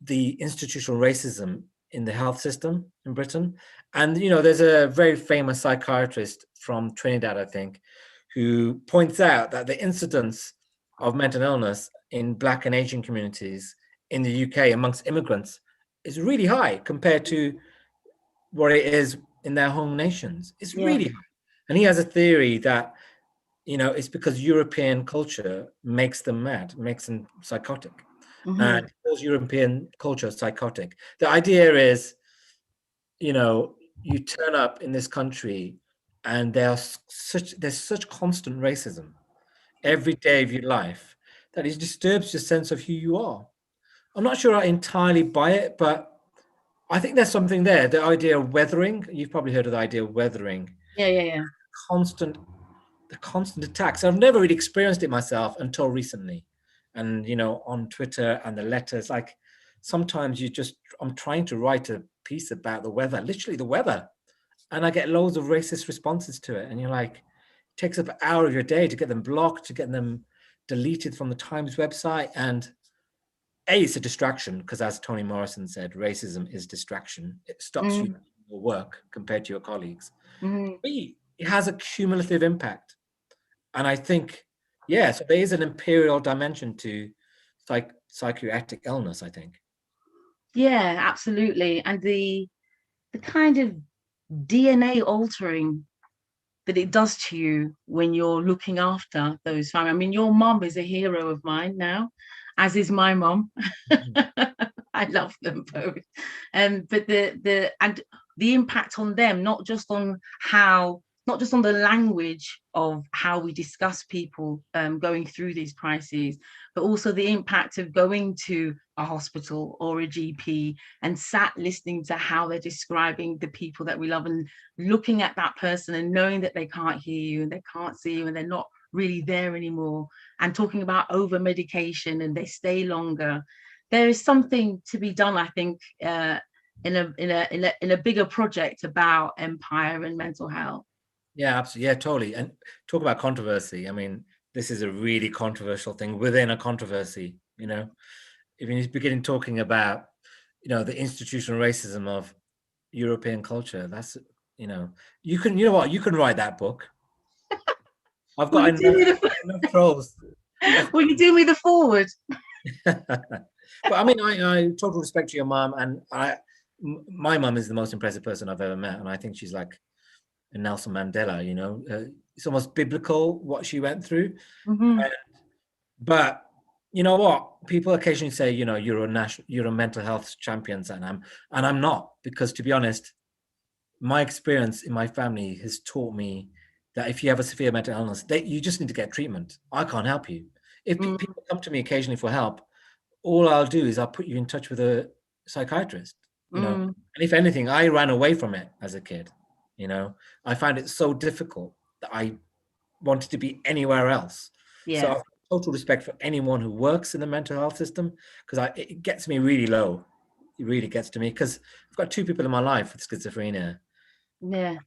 the institutional racism in the health system in Britain. And, you know, there's a very famous psychiatrist from Trinidad, I think, who points out that the incidence of mental illness in Black and Asian communities in the UK amongst immigrants is really high compared to what it is in their home nations. It's really high. And he has a theory that, you know, it's because European culture makes them mad, makes them psychotic. And calls European culture psychotic. The idea is, you know, you turn up in this country and there's such constant racism every day of your life that it disturbs your sense of who you are. I'm not sure I entirely buy it, but I think there's something there. The idea of weathering, you've probably heard of the idea of weathering.
Yeah.
The constant attacks. I've never really experienced it myself until recently. And, you know, on Twitter and the letters, like sometimes I'm trying to write a piece about the weather, literally the weather. And I get loads of racist responses to it. And you're like, it takes up an hour of your day to get them blocked, to get them deleted from the Times website. And it's a distraction, because as Toni Morrison said, racism is distraction. It stops you doing your work compared to your colleagues. B, it has a cumulative impact. And I think, so there is an imperial dimension to psychiatric illness, I think.
Yeah, absolutely. And the kind of DNA altering that it does to you when you're looking after those families. I mean, your mom is a hero of mine now, as is my mom. I love them both. But the impact on them, not just on the language of how we discuss people going through these crises, but also the impact of going to a hospital or a GP and sat listening to how they're describing the people that we love, and looking at that person and knowing that they can't hear you and they can't see you and they're not really there anymore, and talking about over medication and they stay longer. There is something to be done, I think, in a bigger project about empire and mental health.
Yeah, absolutely. Yeah, totally. And talk about controversy. I mean, this is a really controversial thing within a controversy, you know. If you begin talking about, you know, the institutional racism of European culture, that's, you know, you know what, you can write that book. I've
Will
got
you do me
enough trolls.
will you do me the forward?
But I mean, I total respect to your mom, and my mom is the most impressive person I've ever met, and I think she's like a Nelson Mandela. You know, it's almost biblical what she went through.
Mhm.
But you know what? People occasionally say, you know, you're a mental health champion, and I'm not, because to be honest, my experience in my family has taught me that if you have a severe mental illness, you just need to get treatment. I can't help you. If
Mm,
people come to me occasionally for help, all I'll do is I'll put you in touch with a psychiatrist, you know.
mm,
And if anything, I ran away from it as a kid, you know. I found it so difficult that I wanted to be anywhere else. So
yeah.
I've total respect for anyone who works in the mental health system, because it gets me really low. It really gets to me because I've got two people in my life with schizophrenia.
Yeah.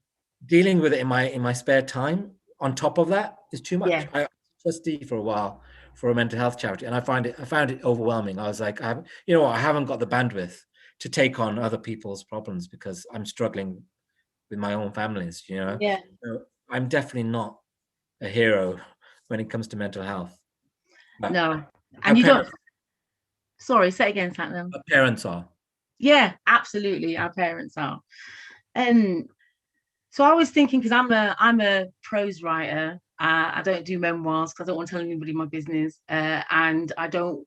Dealing with it in my spare time, on top of that, is too much.
Yeah.
I was trustee for a while for a mental health charity, and I found it overwhelming. I was like, you know what, I haven't got the bandwidth to take on other people's problems because I'm struggling with my own families, you know.
Yeah.
So I'm definitely not a hero when it comes to mental health. But
No.
our
And you don't,
parents,
sorry, say again, Sathnam.
our parents are.
Yeah, absolutely. Our parents are. And so I was thinking, because I'm a prose writer. I don't do memoirs because I don't want to tell anybody my business, and I don't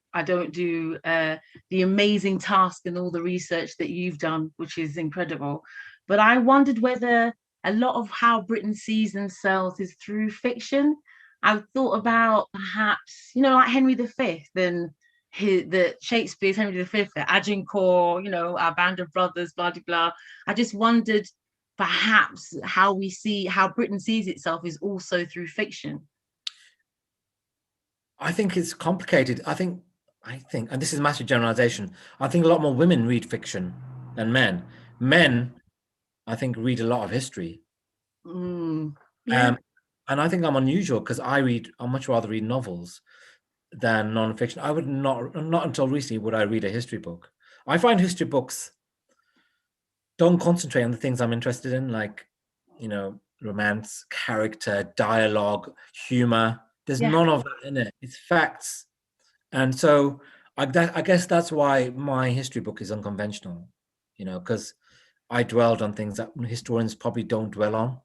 do the amazing task and all the research that you've done, which is incredible. But I wondered whether a lot of how Britain sees themselves is through fiction. I've thought about perhaps, like Henry V and the Shakespeare's Henry V, Agincourt, our band of brothers, blah blah blah. I just wondered perhaps how Britain sees itself is also through fiction.
I think it's complicated. I think, and this is a massive generalization, I think a lot more women read fiction than men. Men, I think, read a lot of history.
Yeah.
And I think I'm unusual because I much rather read novels than non-fiction. I would not until recently would I read a history book. I find history books don't concentrate on the things I'm interested in, like, you know, romance, character, dialogue, humor. There's
Yeah.
none of that in it. It's facts. And so I guess that's why my history book is unconventional, you know, because I dwelled on things that historians probably don't dwell on.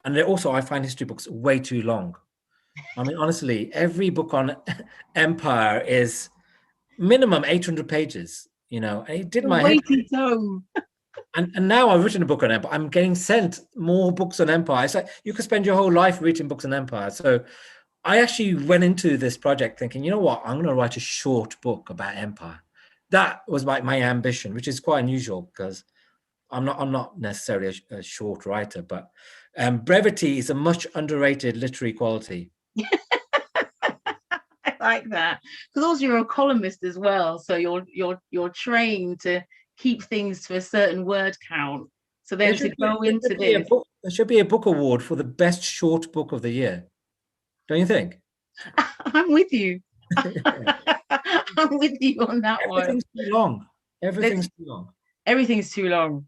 And also, I find history books way too long. I mean, honestly, every book on empire is minimum 800 pages, you know, and it did
The
my head.
weighty tome.
And now I've written a book on empire. I'm getting sent more books on empire. It's like you could spend your whole life reading books on empire. So I actually went into this project thinking, you know what, I'm going to write a short book about empire. That was my ambition, which is quite unusual because I'm not necessarily a short writer, but brevity is a much underrated literary quality.
I like that, because also you're a columnist as well, so you're trained to keep things to a certain word count. So then to go into this,
There should be a book award for the best short book of the year. Don't you think?
I'm with you. I'm with you on that one.
Everything's too long. Everything's too long.
Everything's too long.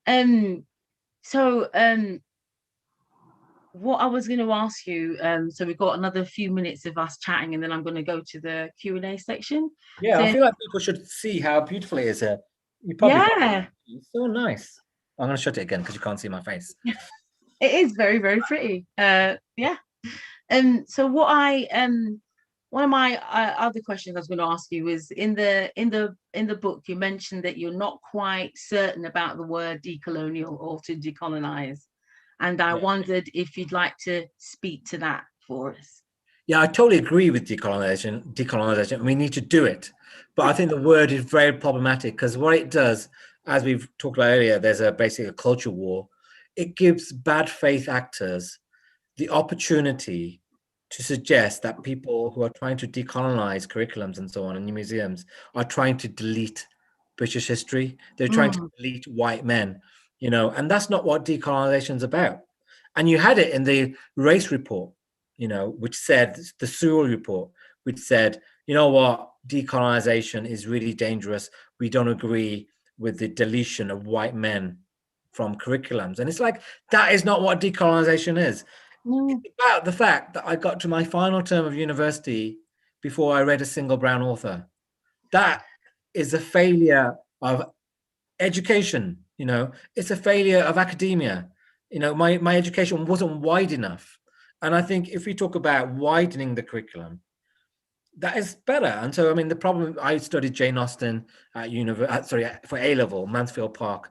Yeah.
So what I was going to ask you, so we've got another few minutes of us chatting, and then I'm going to go to the Q&A section.
Yeah,
So,
I feel like people should see how beautiful it is here. You probably
yeah,
it's so nice. I'm going to shut it again because you can't see my face.
it is very, very pretty. Yeah. So one of my other questions I was going to ask you is in the book you mentioned that you're not quite certain about the word decolonial or to decolonize, and I wondered if you'd like to speak to that for us.
Yeah, I totally agree with decolonization. We need to do it, but I think the word is very problematic because what it does, as we've talked about earlier, there's basically a culture war. It gives bad faith actors the opportunity to suggest that people who are trying to decolonize curriculums and so on in museums are trying to delete British history. They're trying to delete white men, you know, and that's not what decolonization is about. And you had it in the race report, you know, which said, the Sewell report, which said, you know what, decolonization is really dangerous. We don't agree with the deletion of white men from curriculums. And it's like, that is not what decolonization is.
Mm.
It's about the fact that I got to my final term of university before I read a single brown author. That is a failure of education, you know, it's a failure of academia. You know, my education wasn't wide enough. And I think if we talk about widening the curriculum, that is better. And so, I mean, the problem, I studied Jane Austen at for A-level, Mansfield Park,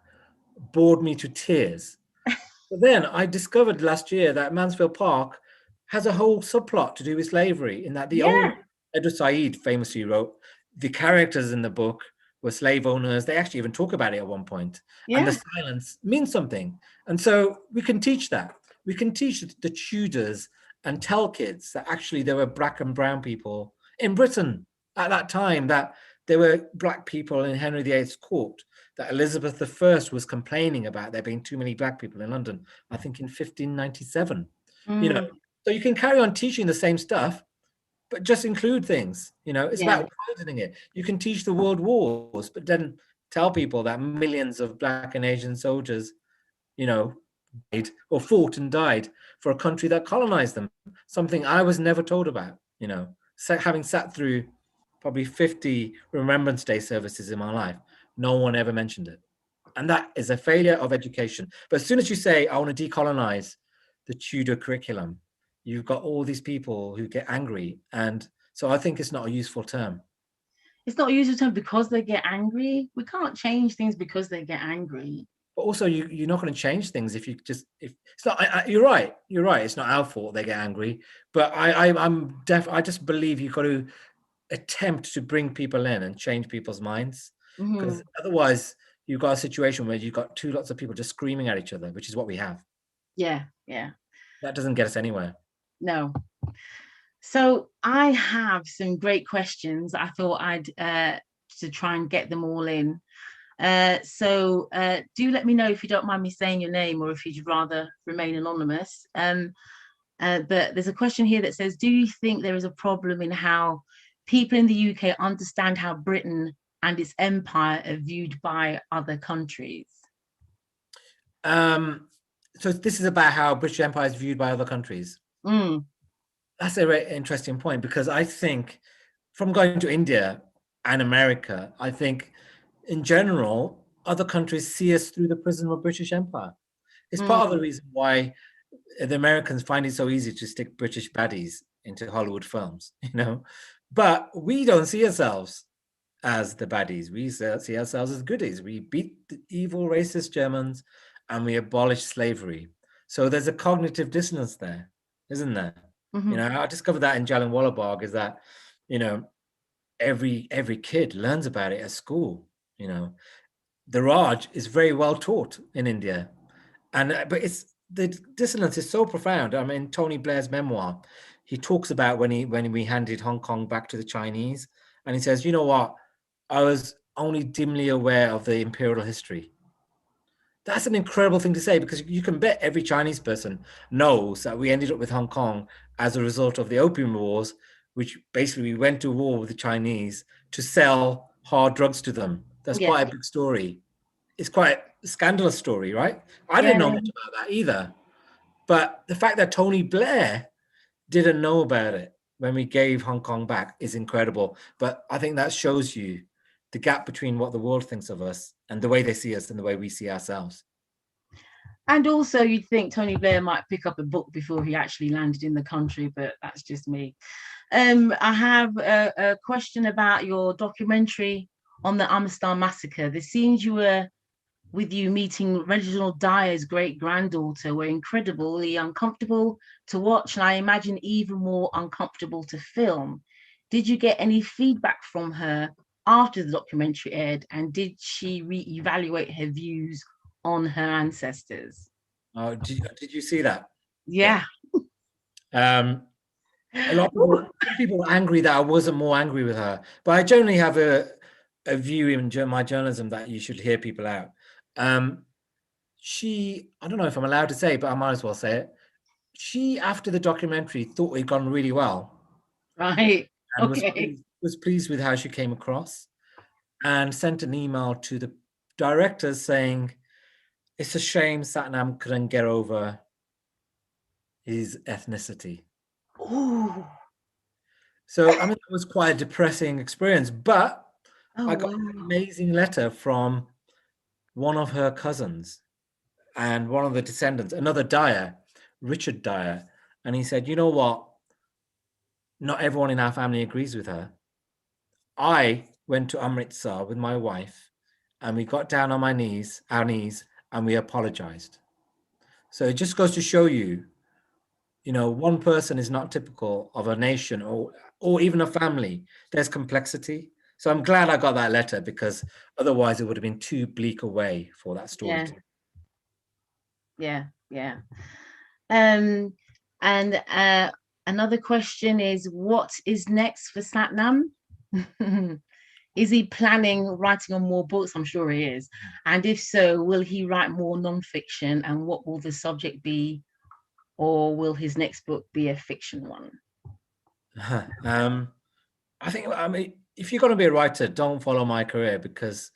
bored me to tears. But then I discovered last year that Mansfield Park has a whole subplot to do with slavery, in that the
Yeah.
old Edward Said famously wrote, the characters in the book were slave owners. They actually even talk about it at one point. And
Yeah.
the silence means something. And so we can teach that. We can teach the Tudors and tell kids that actually there were black and brown people in Britain at that time, that there were black people in Henry VIII's court, that Elizabeth I was complaining about there being too many black people in London, I think in 1597. You know, so you can carry on teaching the same stuff, but just include things. You know, it's about widening it. You can teach the world wars, but then tell people that millions of black and Asian soldiers, you know, died or fought and died for a country that colonized them. Something I was never told about, you know, having sat through probably 50 Remembrance Day services in my life, no one ever mentioned it. And that is a failure of education. But as soon as you say, I want to decolonize the Tudor curriculum, you've got all these people who get angry. And so I think it's not a useful term.
It's not a useful term because they get angry. We can't change things because they get angry.
But also, you're not going to change things if it's not. You're right. You're right. It's not our fault they get angry. But I just believe you've got to attempt to bring people in and change people's minds, because otherwise you've got a situation where you've got lots of people just screaming at each other, which is what we have.
Yeah.
That doesn't get us anywhere.
No. So I have some great questions. I thought I'd to try and get them all in. So do let me know if you don't mind me saying your name, or if you'd rather remain anonymous. But there's a question here that says, do you think there is a problem in how people in the UK understand how Britain and its empire are viewed by other countries?
So this is about how British Empire is viewed by other countries. That's a very interesting point, because I think from going to India and America, I think in general, other countries see us through the prism of British Empire. It's part of the reason why the Americans find it so easy to stick British baddies into Hollywood films, you know. But we don't see ourselves as the baddies. We see ourselves as goodies. We beat the evil racist Germans and we abolish slavery. So there's a cognitive dissonance there, isn't there? You know, I discovered that in Jallianwala Bagh, is that, you know, every kid learns about it at school. You know, the Raj is very well taught in India, and but the dissonance is so profound. I mean, Tony Blair's memoir, he talks about when we handed Hong Kong back to the Chinese, and he says, you know what, I was only dimly aware of the imperial history. That's an incredible thing to say, because you can bet every Chinese person knows that we ended up with Hong Kong as a result of the Opium Wars, which basically we went to war with the Chinese to sell hard drugs to them. That's quite a big story. It's quite a scandalous story, right? I didn't know much about that either. But the fact that Tony Blair didn't know about it when we gave Hong Kong back is incredible. But I think that shows you the gap between what the world thinks of us and the way they see us and the way we see ourselves.
And also, you'd think Tony Blair might pick up a book before he actually landed in the country, but that's just me. I have a question about your documentary on the Amistad massacre. The scenes you were with you meeting Reginald Dyer's great-granddaughter were incredibly uncomfortable to watch, and I imagine even more uncomfortable to film. Did you get any feedback from her after the documentary aired, and did she re-evaluate her views on her ancestors?
Oh, did you see that?
Yeah.
A lot of people were angry that I wasn't more angry with her, but I generally have a view in my journalism that you should hear people out. I don't know if I'm allowed to say, but I might as well say it. She, after the documentary, thought it'd gone really well
Right.
and
Okay.
was pleased with how she came across, and sent an email to the directors saying, it's a shame Sathnam couldn't get over his ethnicity.
Ooh.
So, I mean, it was quite a depressing experience, but
Oh,
I got
wow.
an amazing letter from one of her cousins and one of the descendants, another Dyer, Richard Dyer. And he said, you know what? Not everyone in our family agrees with her. I went to Amritsar with my wife and we got down on our knees, and we apologized. So it just goes to show you, one person is not typical of a nation or even a family. There's complexity. So I'm glad I got that letter, because otherwise it would have been too bleak a way for that story to.
Yeah. And another question is, what is next for Sathnam? Is he planning writing on more books? I'm sure he is. And if so, will he write more non-fiction? And what will the subject be? Or will his next book be a fiction one?
I mean, if you're going to be a writer, don't follow my career, because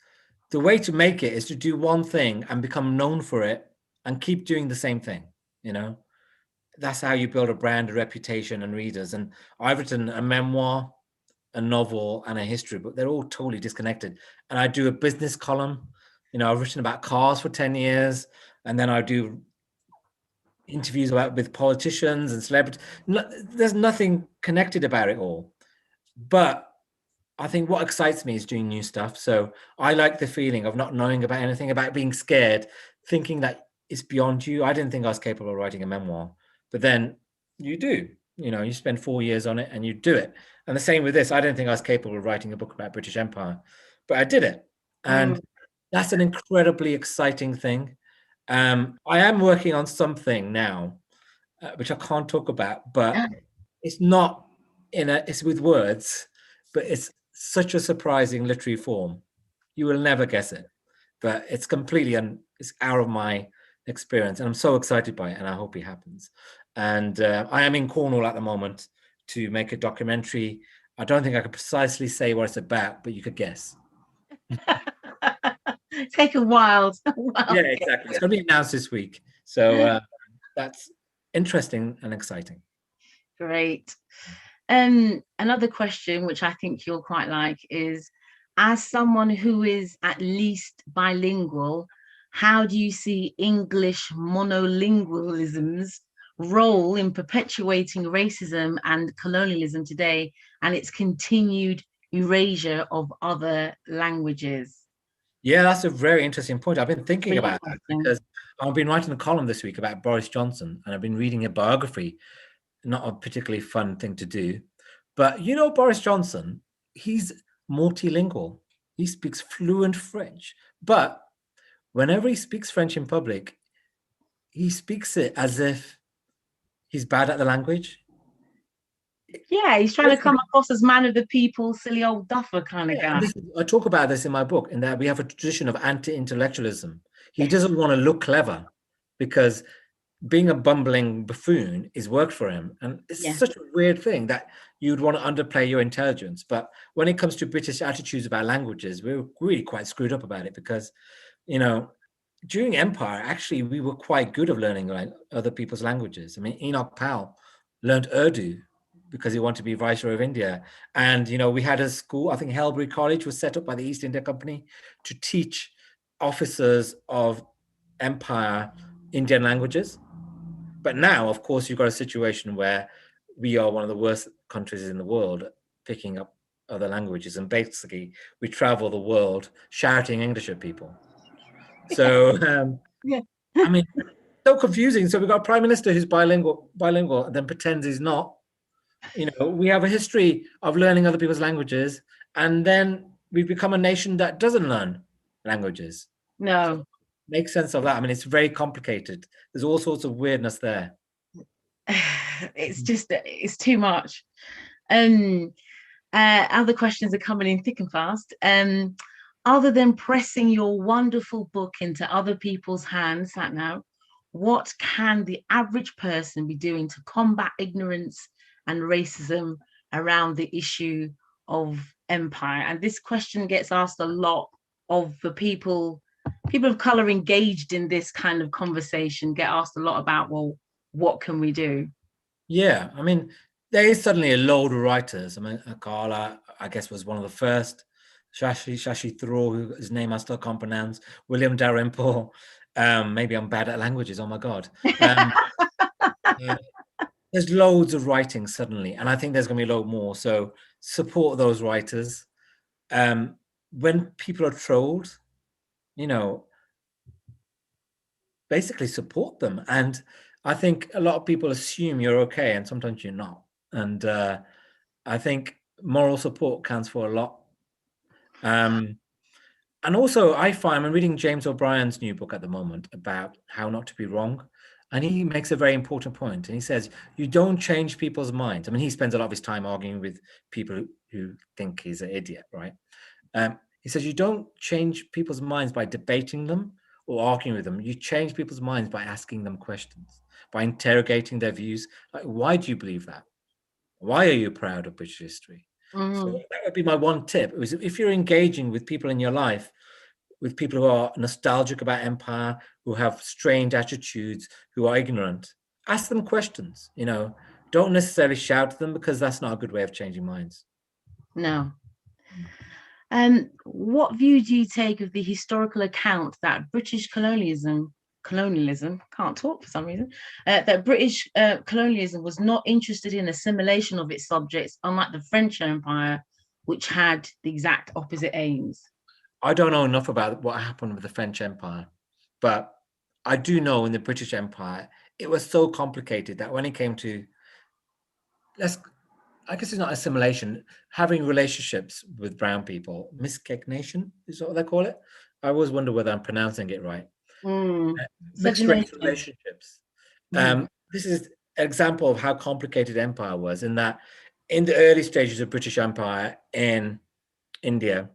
the way to make it is to do one thing and become known for it and keep doing the same thing. That's how you build a brand, a reputation, and readers. And I've written a memoir, a novel, and a history book. They're all totally disconnected. And I do a business column. I've written about cars for 10 years, and then I do interviews with politicians and celebrities. There's nothing connected about it all. But I think what excites me is doing new stuff. So I like the feeling of not knowing about anything, about being scared, thinking that it's beyond you. I didn't think I was capable of writing a memoir, but then you do. You spend 4 years on it and you do it. And the same with this. I didn't think I was capable of writing a book about British Empire, but I did it. And that's an incredibly exciting thing. I am working on something now, which I can't talk about, but it's not it's with words, but it's such a surprising literary form. You will never guess it, but it's completely it's out of my experience, and I'm so excited by it, and I hope it happens. And I am in Cornwall at the moment to make a documentary. I don't think I could precisely say what it's about, but you could guess.
Take a wild.
Yeah, exactly. It's going to be announced this week, so that's interesting and exciting.
Great. Another question, which I think you'll quite like, is, as someone who is at least bilingual, how do you see English monolingualism's role in perpetuating racism and colonialism today, and its continued erasure of other languages?
Yeah, that's a very interesting point. I've been thinking about that because I've been writing a column this week about Boris Johnson, and I've been reading a biography. Not a particularly fun thing to do, but Boris Johnson, he's multilingual. He speaks fluent French, but whenever he speaks French in public, he speaks it as if he's bad at the language.
Yeah, he's trying to come across as man of the people, silly old duffer kind of guy.
I talk about this in my book, in that we have a tradition of anti-intellectualism. He doesn't want to look clever, because being a bumbling buffoon is worked for him. And it's such a weird thing that you'd want to underplay your intelligence. But when it comes to British attitudes about languages, we're really quite screwed up about it, because, during Empire, actually, we were quite good at learning other people's languages. I mean, Enoch Powell learned Urdu because he wanted to be Viceroy of India. And, we had a school, I think Helbury College was set up by the East India Company to teach officers of Empire Indian languages. But now, of course, you've got a situation where we are one of the worst countries in the world at picking up other languages. And basically, we travel the world shouting English at people. So, I mean, so confusing. So we've got a prime minister who's bilingual, and then pretends he's not. We have a history of learning other people's languages, and then we've become a nation that doesn't learn languages.
No.
So make sense of that. I mean, it's very complicated. There's all sorts of weirdness there.
It's too much. Other questions are coming in thick and fast. other than pressing your wonderful book into other people's hands, Sathnam, what can the average person be doing to combat ignorance and racism around the issue of empire? And this question gets asked a lot of the people of color engaged in this kind of conversation get asked a lot about, well, what can we do?
Yeah, I mean, there is suddenly a load of writers. I mean, Carla, I guess, was one of the first. Shashi Thoreau, whose name I still can't pronounce. William Dalrymple. Maybe I'm bad at languages. Oh my God. Uh, there's loads of writing suddenly, and I think there's going to be a lot more. So support those writers. When people are trolled, you know, basically support them. And I think a lot of people assume you're okay, and sometimes you're not. And I think moral support counts for a lot. And also, I find I'm reading James O'Brien's new book at the moment about how not to be wrong. And he makes a very important point. And he says, you don't change people's minds. I mean, he spends a lot of his time arguing with people who think he's an idiot, right? He says, you don't change people's minds by debating them or arguing with them. You change people's minds by asking them questions, by interrogating their views. Like, why do you believe that? Why are you proud of British history? So that would be my one tip. Is if you're engaging with people in your life, with people who are nostalgic about empire, who have strange attitudes, who are ignorant, ask them questions. You know, don't necessarily shout at them, because that's not a good way of changing minds.
No. What view do you take of the historical account that British colonialism, can't talk for some reason, that British colonialism was not interested in assimilation of its subjects, unlike the French Empire, which had the exact opposite aims?
I don't know enough about what happened with the French Empire, but I do know in the British Empire, it was so complicated that when it came to, I guess it's not assimilation, having relationships with brown people, miscegenation is what they call it. I always wonder whether I'm pronouncing it right. Mixed race relationships. This is an example of how complicated empire was, in that in the early stages of British Empire in India,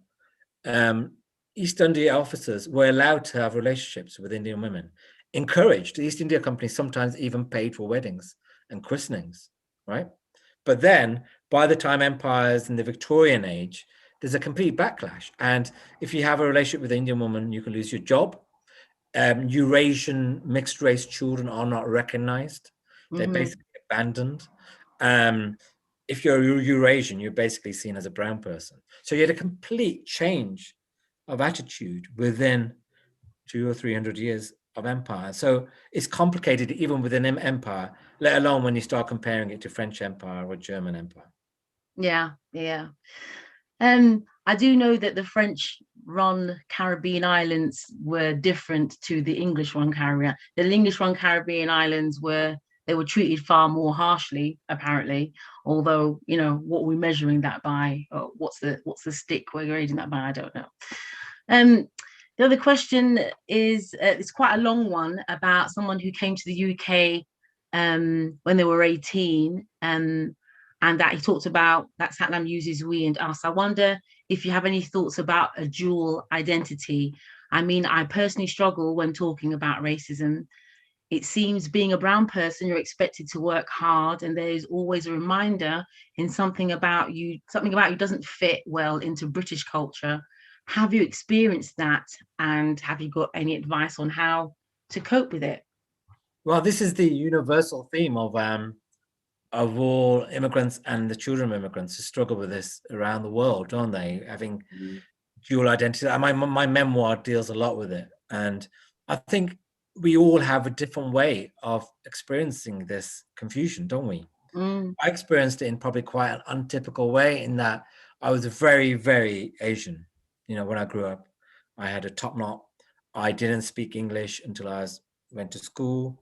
East India officers were allowed to have relationships with Indian women, encouraged. The East India Company sometimes even paid for weddings and christenings, right? But then by the time empires in the Victorian age, there's a complete backlash. And if you have a relationship with an Indian woman, you can lose your job. Eurasian mixed race children are not recognized. They're basically abandoned. If you're Eurasian, you're basically seen as a brown person. So you had a complete change of attitude within 200 or 300 years of empire. So it's complicated even within empire, let alone when you start comparing it to French Empire or German Empire.
Yeah. I do know that the French-run Caribbean islands were different to the English-run Caribbean. The English-run Caribbean islands were treated far more harshly, apparently. Although, you know, what we're measuring that by, or what's the stick we're grading that by, I don't know. The other question is, it's quite a long one, about someone who came to the UK when they were 18, and that he talked about that Sathnam uses we and us. I wonder if you have any thoughts about a dual identity. I mean, I personally struggle when talking about racism. It seems being a brown person, you're expected to work hard, and there's always a reminder in something about you doesn't fit well into British culture. Have you experienced that, and have you got any advice on how to cope with it?
Well, this is the universal theme of all immigrants and the children of immigrants who struggle with this around the world, don't they? Having dual identity. My memoir deals a lot with it. And I think we all have a different way of experiencing this confusion, don't we? I experienced it in probably quite an untypical way, in that I was very, very Asian. You know, when I grew up, I had a top knot. I didn't speak English until I went to school.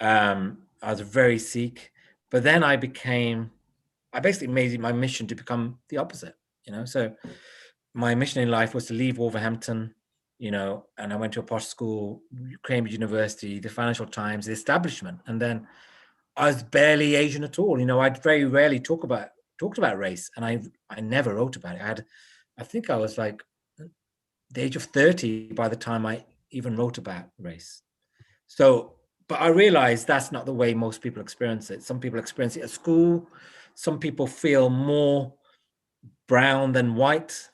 I was very Sikh. But then I basically made it my mission to become the opposite, you know. So my mission in life was to leave Wolverhampton, you know, and I went to a posh school, Cambridge University, the Financial Times, the establishment. And then I was barely Asian at all. You know, I'd very rarely talked about race, and I never wrote about it. I think I was like the age of 30 by the time I even wrote about race. So, but I realized that's not the way most people experience it. Some people experience it at school. Some people feel more brown than white.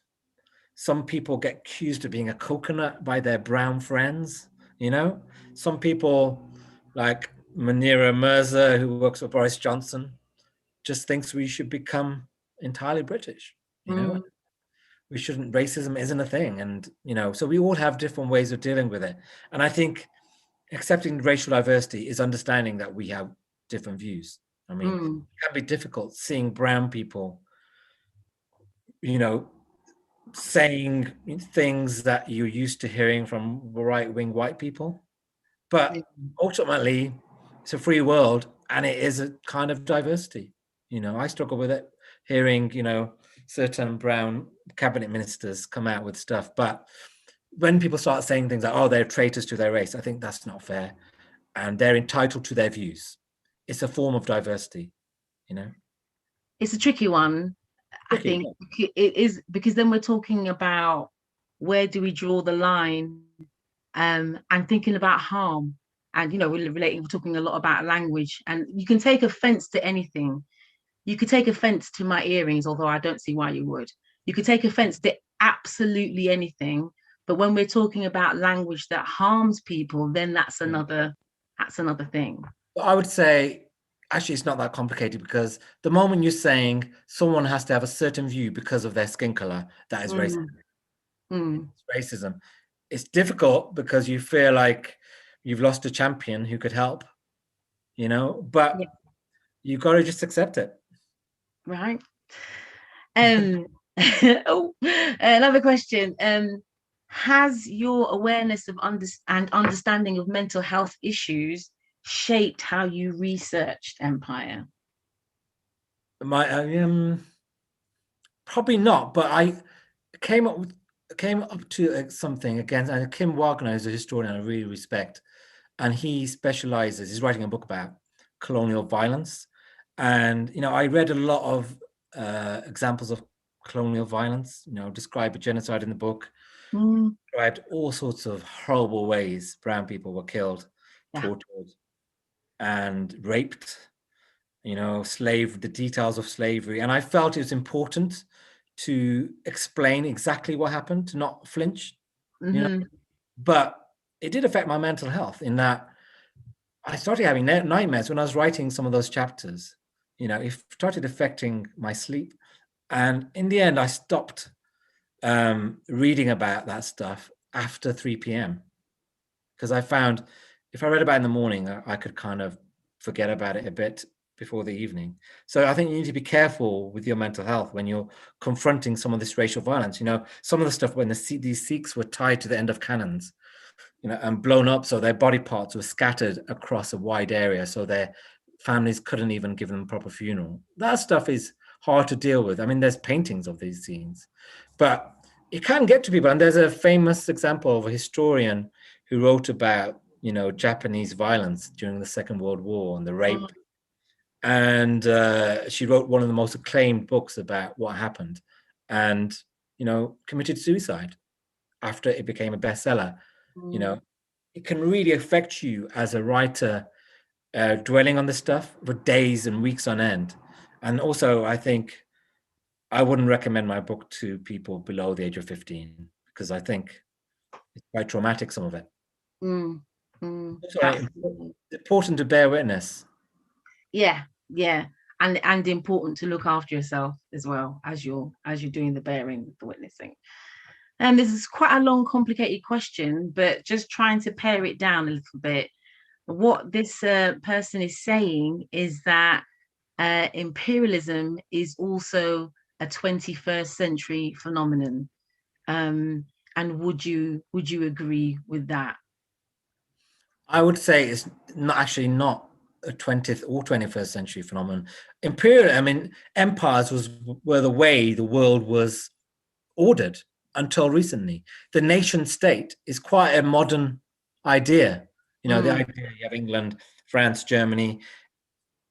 Some people get accused of being a coconut by their brown friends, you know? Some people, like Munira Mirza, who works with Boris Johnson, just thinks we should become entirely British, you know? We shouldn't, racism isn't a thing. And, you know, so we all have different ways of dealing with it. And I think accepting racial diversity is understanding that we have different views. I mean, it can be difficult seeing brown people, you know, saying things that you're used to hearing from right-wing white people. But ultimately, it's a free world, and it is a kind of diversity. You know, I struggle with it, hearing, you know, certain brown cabinet ministers come out with stuff. But when people start saying things like, oh, they're traitors to their race, I think that's not fair. And they're entitled to their views. It's a form of diversity, you know?
It's a tricky one. I think it is, because then we're talking about where do we draw the line, and thinking about harm. And, you know, we're talking a lot about language, and you can take offense to anything. You could take offense to my earrings, although I don't see why you would. You could take offense to absolutely anything. But when we're talking about language that harms people, then that's another thing.
I would say, actually, it's not that complicated, because the moment you're saying someone has to have a certain view because of their skin color, that is racism. It's racism. It's difficult because you feel like you've lost a champion who could help, you know, but you've got to just accept it.
Right. Oh, another question. Has your awareness of understanding of mental health issues shaped how you researched Empire?
Probably not, but I came up to something again. And Kim Wagner is a historian I really respect, and he specializes. He's writing a book about colonial violence, and you know, I read a lot of examples of colonial violence. You know, describe a genocide in the book. Described all sorts of horrible ways brown people were killed, tortured, and raped. You know, the details of slavery. And I felt it was important to explain exactly what happened, to not flinch, you know. But it did affect my mental health in that I started having nightmares when I was writing some of those chapters. You know, it started affecting my sleep. And in the end, I stopped reading about that stuff after 3 p.m. because I found if I read about it in the morning, I could kind of forget about it a bit before the evening. So I think you need to be careful with your mental health when you're confronting some of this racial violence. You know, some of the stuff when these Sikhs were tied to the end of cannons, you know, and blown up, so their body parts were scattered across a wide area, so their families couldn't even give them a proper funeral. That stuff is hard to deal with. I mean, there's paintings of these scenes, but it can get to people. And there's a famous example of a historian who wrote about, you know, Japanese violence during the Second World War and the rape. And she wrote one of the most acclaimed books about what happened, and, you know, committed suicide after it became a bestseller. You know, it can really affect you as a writer, dwelling on this stuff for days and weeks on end. And also, I think I wouldn't recommend my book to people below the age of 15, because I think it's quite traumatic, some of it. So it's important to bear witness.
Yeah. And important to look after yourself as well as you're doing the bearing, the witnessing. And this is quite a long, complicated question, but just trying to pare it down a little bit. What this person is saying is that imperialism is also a 21st century phenomenon. And would you agree with that?
I would say it's not a 20th or 21st century phenomenon. Empires were the way the world was ordered until recently. The nation state is quite a modern idea. You know, the idea you have England, France, Germany.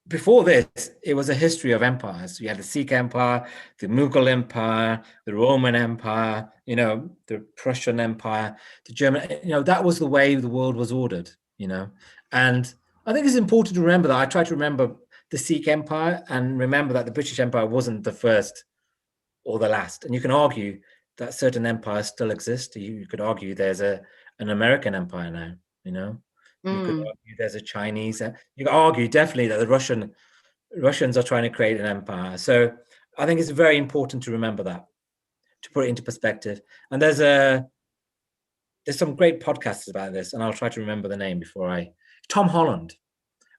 before this, it was a history of empires. You had the Sikh Empire, the Mughal Empire, the Roman Empire, the Prussian Empire, the German, that was the way the world was ordered, And I think it's important to remember that. I try to remember the Sikh Empire and remember that the British Empire wasn't the first or the last. And you can argue that certain empires still exist. You could argue there's an American empire now, You could argue there's a Chinese. You could argue definitely that the Russians are trying to create an empire. So I think it's very important to remember that, to put it into perspective. And there's some great podcasts about this, and I'll try to remember the name before Tom Holland.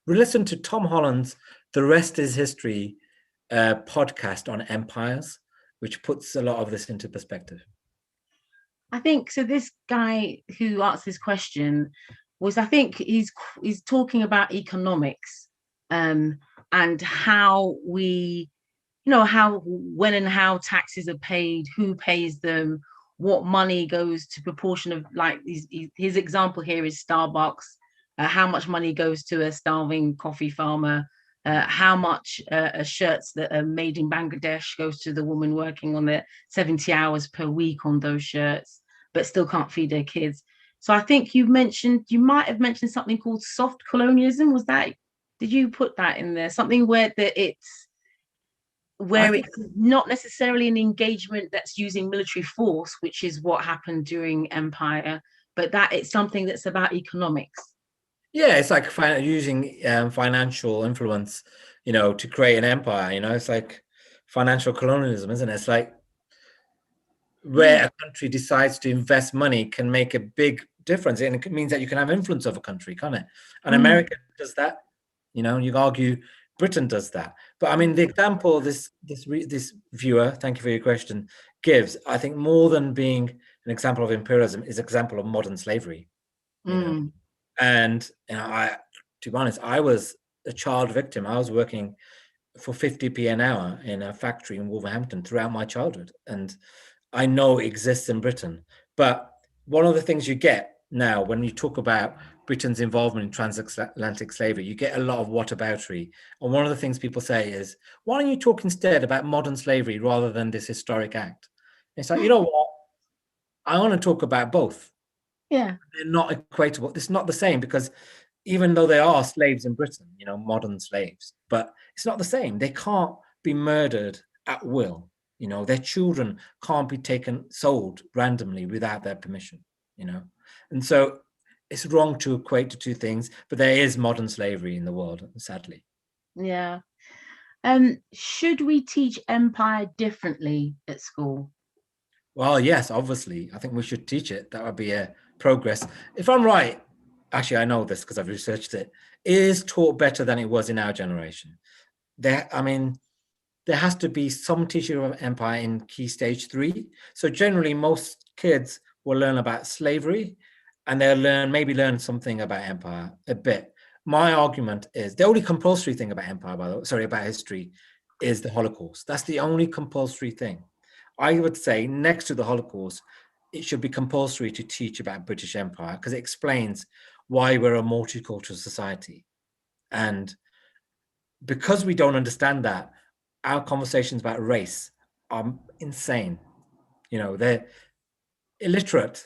We listen to Tom Holland's "The Rest Is History" podcast on empires, which puts a lot of this into perspective.
I think so. This guy who asked this question I think he's talking about economics, and how we, how, when and how taxes are paid, who pays them, what money goes to proportion of, like, his example here is Starbucks, how much money goes to a starving coffee farmer, how much shirts that are made in Bangladesh goes to the woman working on it 70 hours per week on those shirts, but still can't feed their kids. So I think you might have mentioned something called soft colonialism. Did you put that in there? Something where it's not necessarily an engagement that's using military force, which is what happened during empire, but that it's something that's about economics.
Yeah, it's like using financial influence, to create an empire. It's like financial colonialism, isn't it? It's like where a country decides to invest money can make a big difference, and it means that you can have influence over a country, can't it? And America does that. You could argue Britain does that. But I mean, the example this viewer, thank you for your question, gives, I think, more than being an example of imperialism, is an example of modern slavery. And to be honest, I was a child victim. I was working for 50p an hour in a factory in Wolverhampton throughout my childhood, and I know it exists in Britain. But one of the things you get now when you talk about Britain's involvement in transatlantic slavery, you get a lot of whataboutery. And one of the things people say is, why don't you talk instead about modern slavery rather than this historic act? And it's like, you know what? I want to talk about both.
Yeah.
They're not equatable. It's not the same, because even though there are slaves in Britain, modern slaves, but it's not the same. They can't be murdered at will. Their children can't be sold randomly without their permission, And so it's wrong to equate the two things, but there is modern slavery in the world, sadly.
Yeah. Should we teach empire differently at school?
Well, yes, obviously. I think we should teach it. That would be a progress. If I'm right, actually, I know this because I've researched it, is taught better than it was in our generation. There has to be some teaching of empire in Key Stage 3. So generally, most kids will learn about slavery, and they'll maybe learn something about empire a bit. My argument is the only compulsory thing about empire, about history, is the Holocaust. That's the only compulsory thing. I would say next to the Holocaust, it should be compulsory to teach about British Empire, because it explains why we're a multicultural society. And because we don't understand that, our conversations about race are insane. They're illiterate,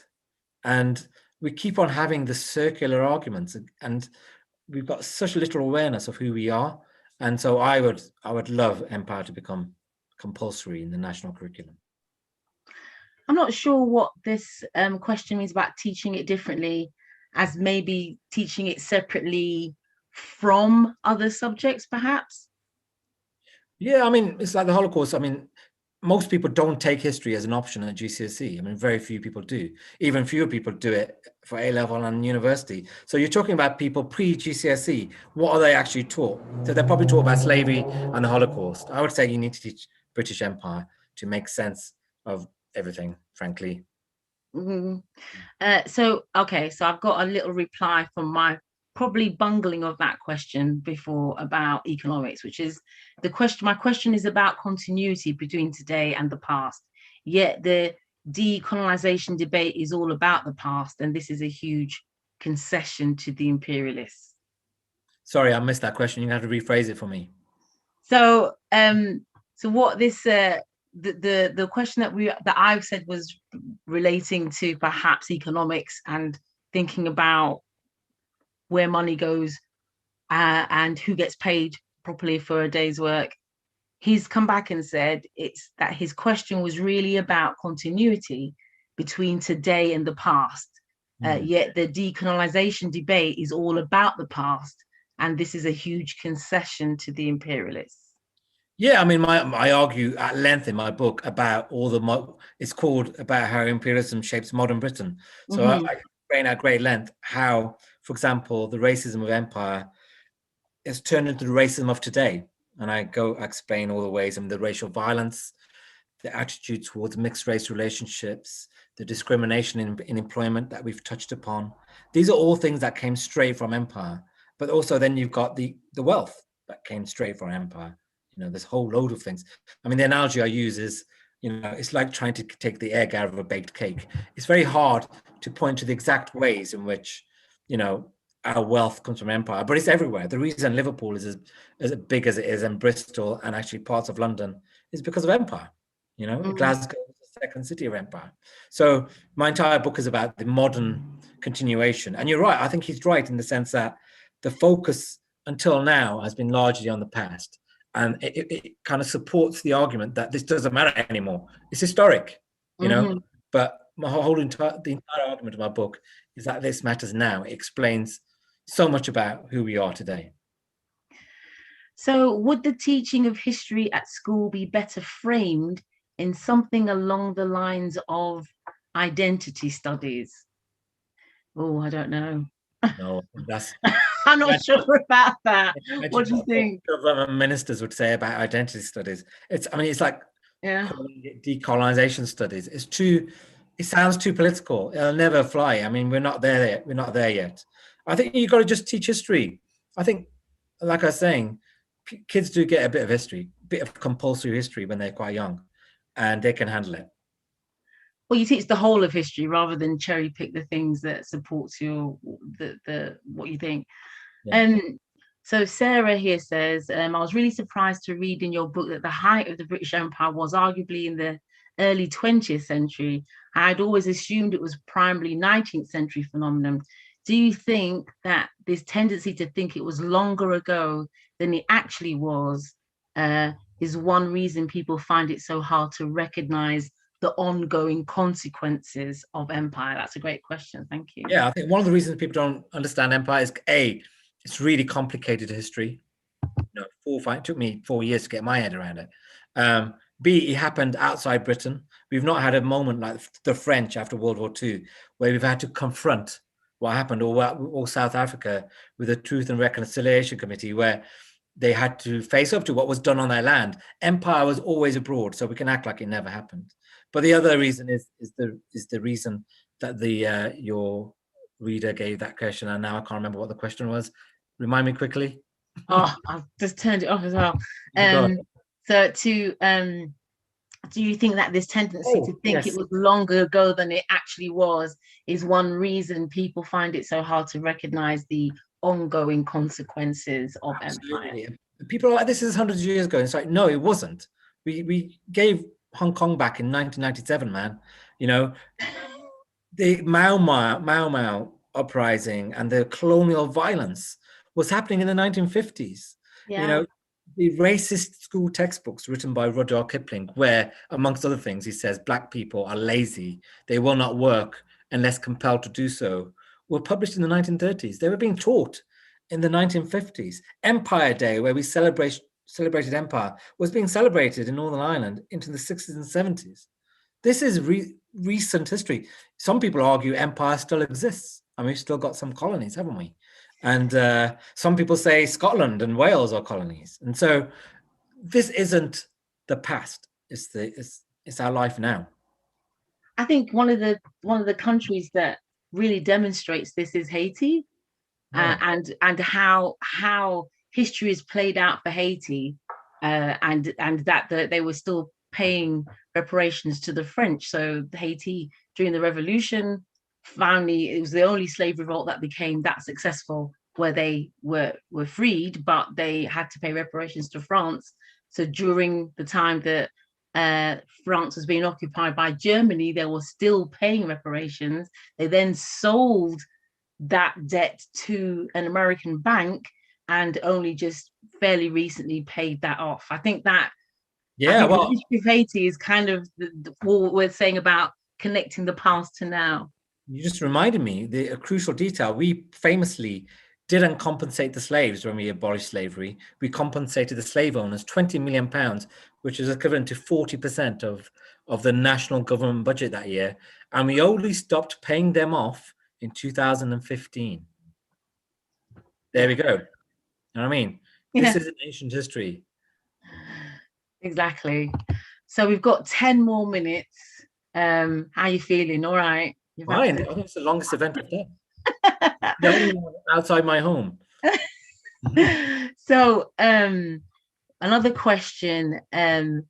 and we keep on having the circular arguments, and we've got such little awareness of who we are. And so I would love empire to become compulsory in the national curriculum.
I'm not sure what this question means about teaching it differently, as maybe teaching it separately from other subjects, perhaps.
Yeah, I mean, it's like the Holocaust. I mean, most people don't take history as an option at GCSE. I mean, very few people do. Even fewer people do it for A-level and university. So you're talking about people pre-GCSE. What are they actually taught? So they're probably taught about slavery and the Holocaust. I would say you need to teach British Empire to make sense of everything, frankly.
So I've got a little reply from my probably bungling of that question before about economics, which is my question is about continuity between today and the past, yet the decolonization debate is all about the past, and this is a huge concession to the imperialists.
Sorry, I missed that question. You have to rephrase it for me.
So so what this the question that I've said was relating to perhaps economics and thinking about where money goes and who gets paid properly for a day's work. He's come back and said it's that his question was really about continuity between today and the past. Yet the decolonization debate is all about the past, and this is a huge concession to the imperialists.
Yeah, I mean, I argue at length in my book about it's called about how imperialism shapes modern Britain. So I explain at great length how, for example, the racism of empire has turned into the racism of today. And I explain all the ways, I mean, the racial violence, the attitude towards mixed race relationships, the discrimination in employment that we've touched upon. These are all things that came straight from empire. But also then you've got the wealth that came straight from empire. You know, this whole load of things. I mean, the analogy I use is, you know, it's like trying to take the egg out of a baked cake. It's very hard to point to the exact ways in which, you know, our wealth comes from empire, but it's everywhere. The reason Liverpool is as big as it is, and Bristol and actually parts of London, is because of empire. You know, Glasgow is the second city of empire. So my entire book is about the modern continuation. And you're right, I think he's right in the sense that the focus until now has been largely on the past. And it kind of supports the argument that this doesn't matter anymore. It's historic, you know, but the entire argument of my book is that this matters now. It explains so much about who we are today.
So would the teaching of history at school be better framed in something along the lines of identity studies? Oh, I don't know.
No, that's
I'm not sure about that. What do you think?
Government ministers would say about identity studies. It's like calling it decolonization studies. It sounds too political. It'll never fly. I mean, we're not there yet. We're not there yet. I think you've got to just teach history. I think, like I was saying, kids do get a bit of history, a bit of compulsory history when they're quite young, and they can handle it.
Well, you teach the whole of history rather than cherry pick the things that supports your the what you think.
Yeah.
So Sarah here says, I was really surprised to read in your book that the height of the British Empire was arguably in the early 20th century. I'd always assumed it was primarily 19th century phenomenon. Do you think that this tendency to think it was longer ago than it actually was is one reason people find it so hard to recognize the ongoing consequences of empire? That's a great question. Thank you.
Yeah, I think one of the reasons people don't understand empire is it's really complicated history. You know, it took me 4 years to get my head around it. B, it happened outside Britain. We've not had a moment like the French after World War II, where we've had to confront what happened, or South Africa with the Truth and Reconciliation Committee, where they had to face up to what was done on their land. Empire was always abroad, so we can act like it never happened. But the other reason is the reason that your reader gave that question, and now I can't remember what the question was. Remind me quickly.
Oh, I've just turned it off as well. Do you think that this tendency to think it was longer ago than it actually was is one reason people find it so hard to recognize the ongoing consequences of empire?
People are like, this is hundreds of years ago. It's like, no, it wasn't. We gave Hong Kong back in 1997, man. You know, the Mau Mau uprising and the colonial violence was happening in the 1950s. You know, the racist school textbooks written by Rudyard Kipling, where, amongst other things, he says black people are lazy, they will not work unless compelled to do so, were published in the 1930s. They were being taught in the 1950s. Empire Day, where we celebrated empire, was being celebrated in Northern Ireland into the 60s and 70s. This is recent history. Some people argue empire still exists. I mean, we've still got some colonies, haven't we? And some people say Scotland and Wales are colonies. And so this isn't the past. It's our life now.
I think one of the countries that really demonstrates this is Haiti, and how history is played out for Haiti, and that they were still paying reparations to the French. So Haiti during the revolution, finally, it was the only slave revolt that became that successful where they were freed, but they had to pay reparations to France. So during the time that France was being occupied by Germany, they were still paying reparations. They then sold that debt to an American bank and only just fairly recently paid that off. I think that
well,
the history of Haiti is kind of what we're saying about connecting the past to now.
you just reminded me a crucial detail. We famously didn't compensate the slaves when we abolished slavery. We compensated the slave owners £20 million, which is equivalent to 40% of the national government budget that year. And we only stopped paying them off in 2015. There we go. You know what I mean? This is ancient history.
Exactly. So we've got 10 more minutes. How are you feeling? All right.
Fine. I think it's the longest event I've done. The only one outside my home.
So another question that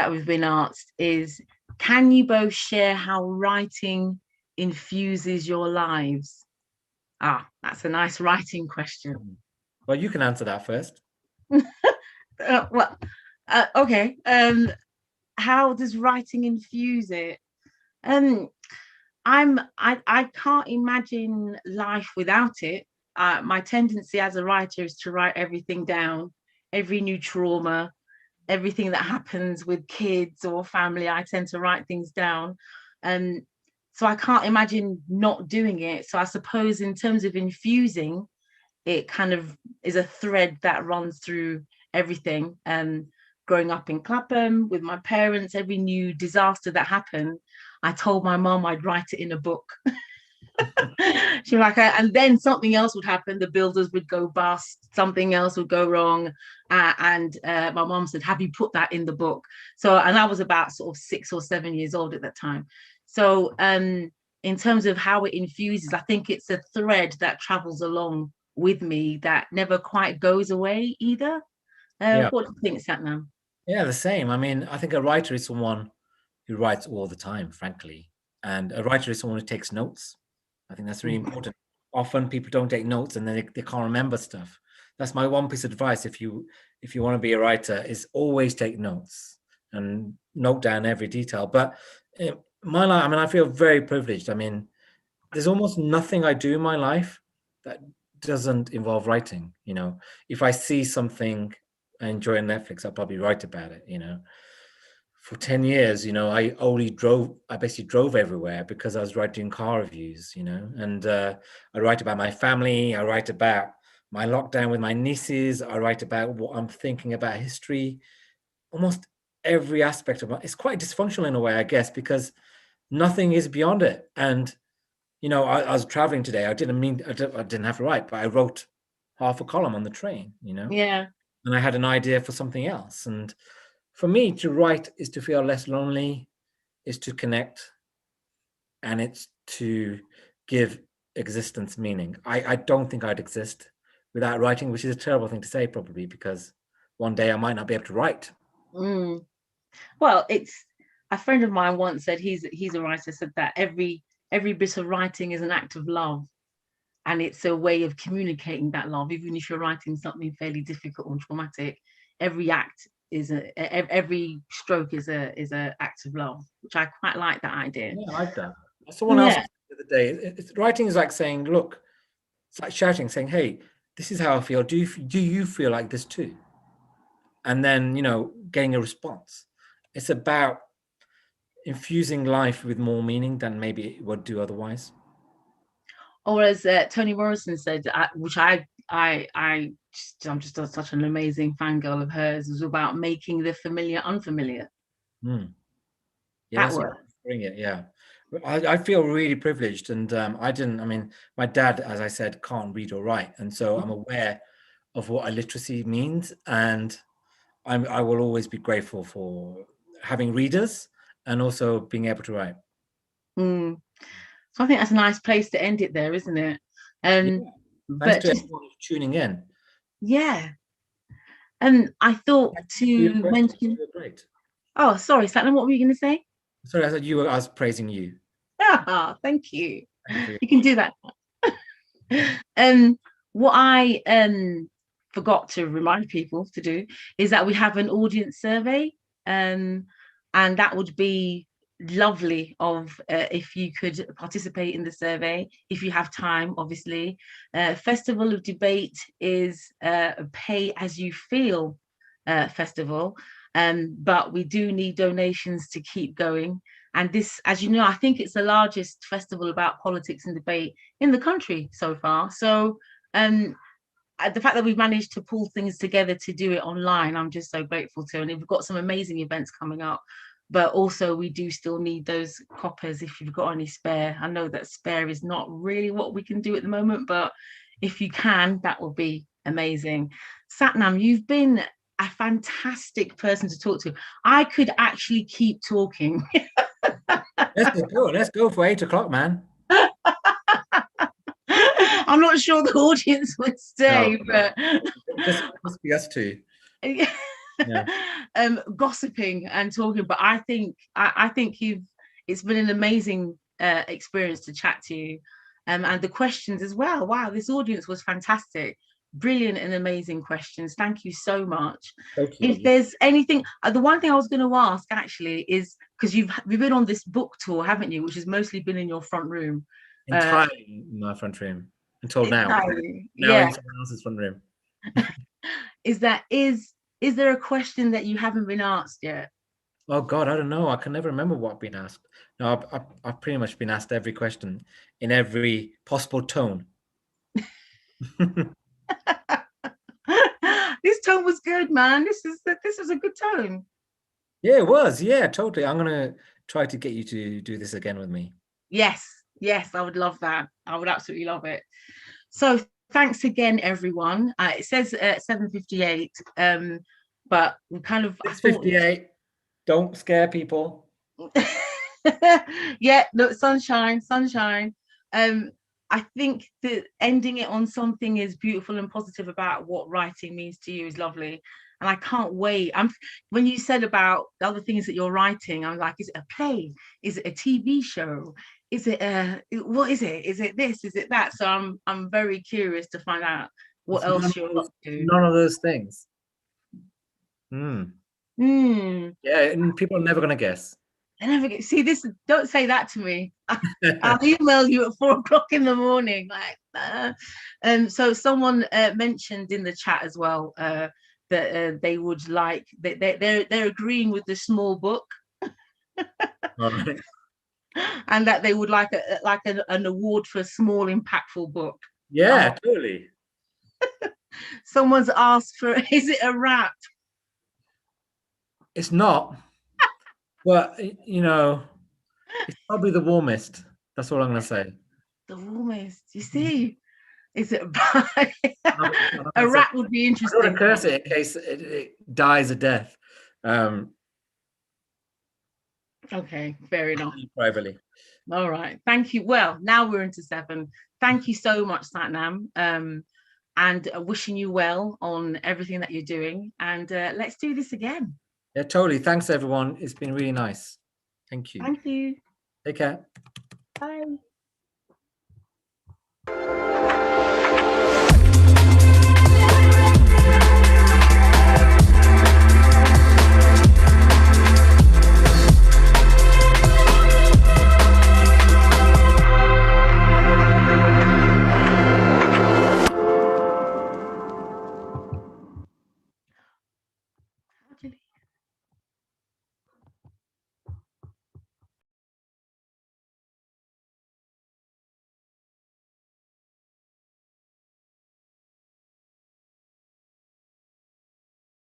we've been asked is, can you both share how writing infuses your lives? That's a nice writing question.
Well, you can answer that first.
Okay. How does writing infuse it? I can't imagine life without it. My tendency as a writer is to write everything down, every new trauma, everything that happens with kids or family. I tend to write things down. So I can't imagine not doing it. So I suppose in terms of infusing, it kind of is a thread that runs through everything. Growing up in Clapham with my parents, every new disaster that happened, I told my mom I'd write it in a book. She was like, and then something else would happen. The builders would go bust, something else would go wrong. And my mom said, have you put that in the book? So, and I was about sort of 6 or 7 years old at that time. So in terms of how it infuses, I think it's a thread that travels along with me that never quite goes away either. What do you think, Sathnam?
Yeah, the same. I mean, I think a writer is someone who writes all the time, frankly. And a writer is someone who takes notes. I think that's really important. Often people don't take notes and then they can't remember stuff. That's my one piece of advice. If you want to be a writer, is always take notes and note down every detail. But in my life, I mean, I feel very privileged. I mean, there's almost nothing I do in my life that doesn't involve writing. You know, if I see something I enjoy on Netflix, I'll probably write about it. You know, for 10 years, you know, I basically drove everywhere because I was writing car reviews, you know, and I write about my family. I write about my lockdown with my nieces. I write about what I'm thinking about history. Almost every aspect of it's quite dysfunctional in a way, I guess, because nothing is beyond it. And, you know, I was traveling today. I didn't have to write, but I wrote half a column on the train, you know.
Yeah.
And I had an idea for something else. And for me, to write is to feel less lonely, is to connect, and it's to give existence meaning. I don't think I'd exist without writing, which is a terrible thing to say, probably, because one day I might not be able to write.
Well, it's a friend of mine once said, he's a writer, said that every bit of writing is an act of love. And it's a way of communicating that love, even if you're writing something fairly difficult and traumatic. Every act is every stroke is a act of love, which I quite like that idea.
Yeah, I like that. Someone else the other day, writing is like saying, look, it's like shouting, saying, hey, this is how I feel. Do you feel like this too? And then, you know, getting a response. It's about infusing life with more meaning than maybe it would do otherwise.
Or as Toni Morrison said, which I'm just such an amazing fangirl of hers, is about making the familiar unfamiliar.
Yeah,
that works.
Yeah. I feel really privileged, and I mean, my dad, as I said, can't read or write, and so I'm aware of what illiteracy means, and I will always be grateful for having readers and also being able to write.
So I think that's a nice place to end it there, isn't it?
Thanks to everyone who's tuning in.
Yeah. And I thought to mention. Oh, sorry, Sathnam, what were you going to say?
Sorry, I said I was praising you.
Thank you. You can do that. What I forgot to remind people to do is that we have an audience survey, and that would be lovely if you could participate in the survey if you have time. Obviously, Festival of Debate is a pay as you feel festival, but we do need donations to keep going. And this, as you know, I think it's the largest festival about politics and debate in the country so far. So the fact that we've managed to pull things together to do it online, I'm just so grateful to. And we've got some amazing events coming up, but also we do still need those coppers if you've got any spare. I know that spare is not really what we can do at the moment, but if you can, that would be amazing. Sathnam, you've been a fantastic person to talk to. I could actually keep talking.
Let's go for 8 o'clock, man.
I'm not sure the audience would stay, but
just be us two.
Yeah. Gossiping and talking. But I think it's been an amazing experience to chat to you, and the questions as well. Wow, this audience was fantastic. Brilliant and amazing questions. Thank you so much.
Thank you.
If there's anything, the one thing I was going to ask actually is, because you've been on this book tour, haven't you, which has mostly been in your front room.
Entirely in my front room until now.
Yeah.
In someone else's front room.
Is there a question that you haven't been asked yet?
Oh God, I don't know. I can never remember what I've been asked. No, I've pretty much been asked every question in every possible tone.
This tone was good, man. This is a good tone.
Yeah, it was. Yeah, totally. I'm gonna try to get you to do this again with me.
Yes, I would love that. I would absolutely love it. So thanks again, everyone. It says 7:58, but we kind of
6:58. Don't scare people.
Yeah, look, sunshine. I think that ending it on something is beautiful and positive about what writing means to you is lovely. And I can't wait. When you said about the other things that you're writing, I'm like, is it a play? Is it a TV show? Is it what is it? Is it this? Is it that? So I'm very curious to find out what else you're up to.
None of those things. Yeah, and people are never gonna guess.
I never get see this. Don't say that to me. I'll email you at 4 o'clock in the morning. So someone mentioned in the chat as well that they would like they're agreeing with the small book,
Right.
and that they would like an award for a small impactful book.
Yeah, totally.
Someone's asked for, is it a rap?
It's not. Well, you know, it's probably the warmest. That's all I'm going to say.
The warmest. You see, is it a rap would be interesting.
I don't want to curse it in case it dies a death.
Okay, fair enough.
Privately.
All right. Thank you. Well, now we're into 7. Thank you so much, Sathnam. And wishing you well on everything that you're doing. And let's do this again.
Yeah, totally. Thanks, everyone. It's been really nice. Thank you.
Thank you.
Take care.
Bye.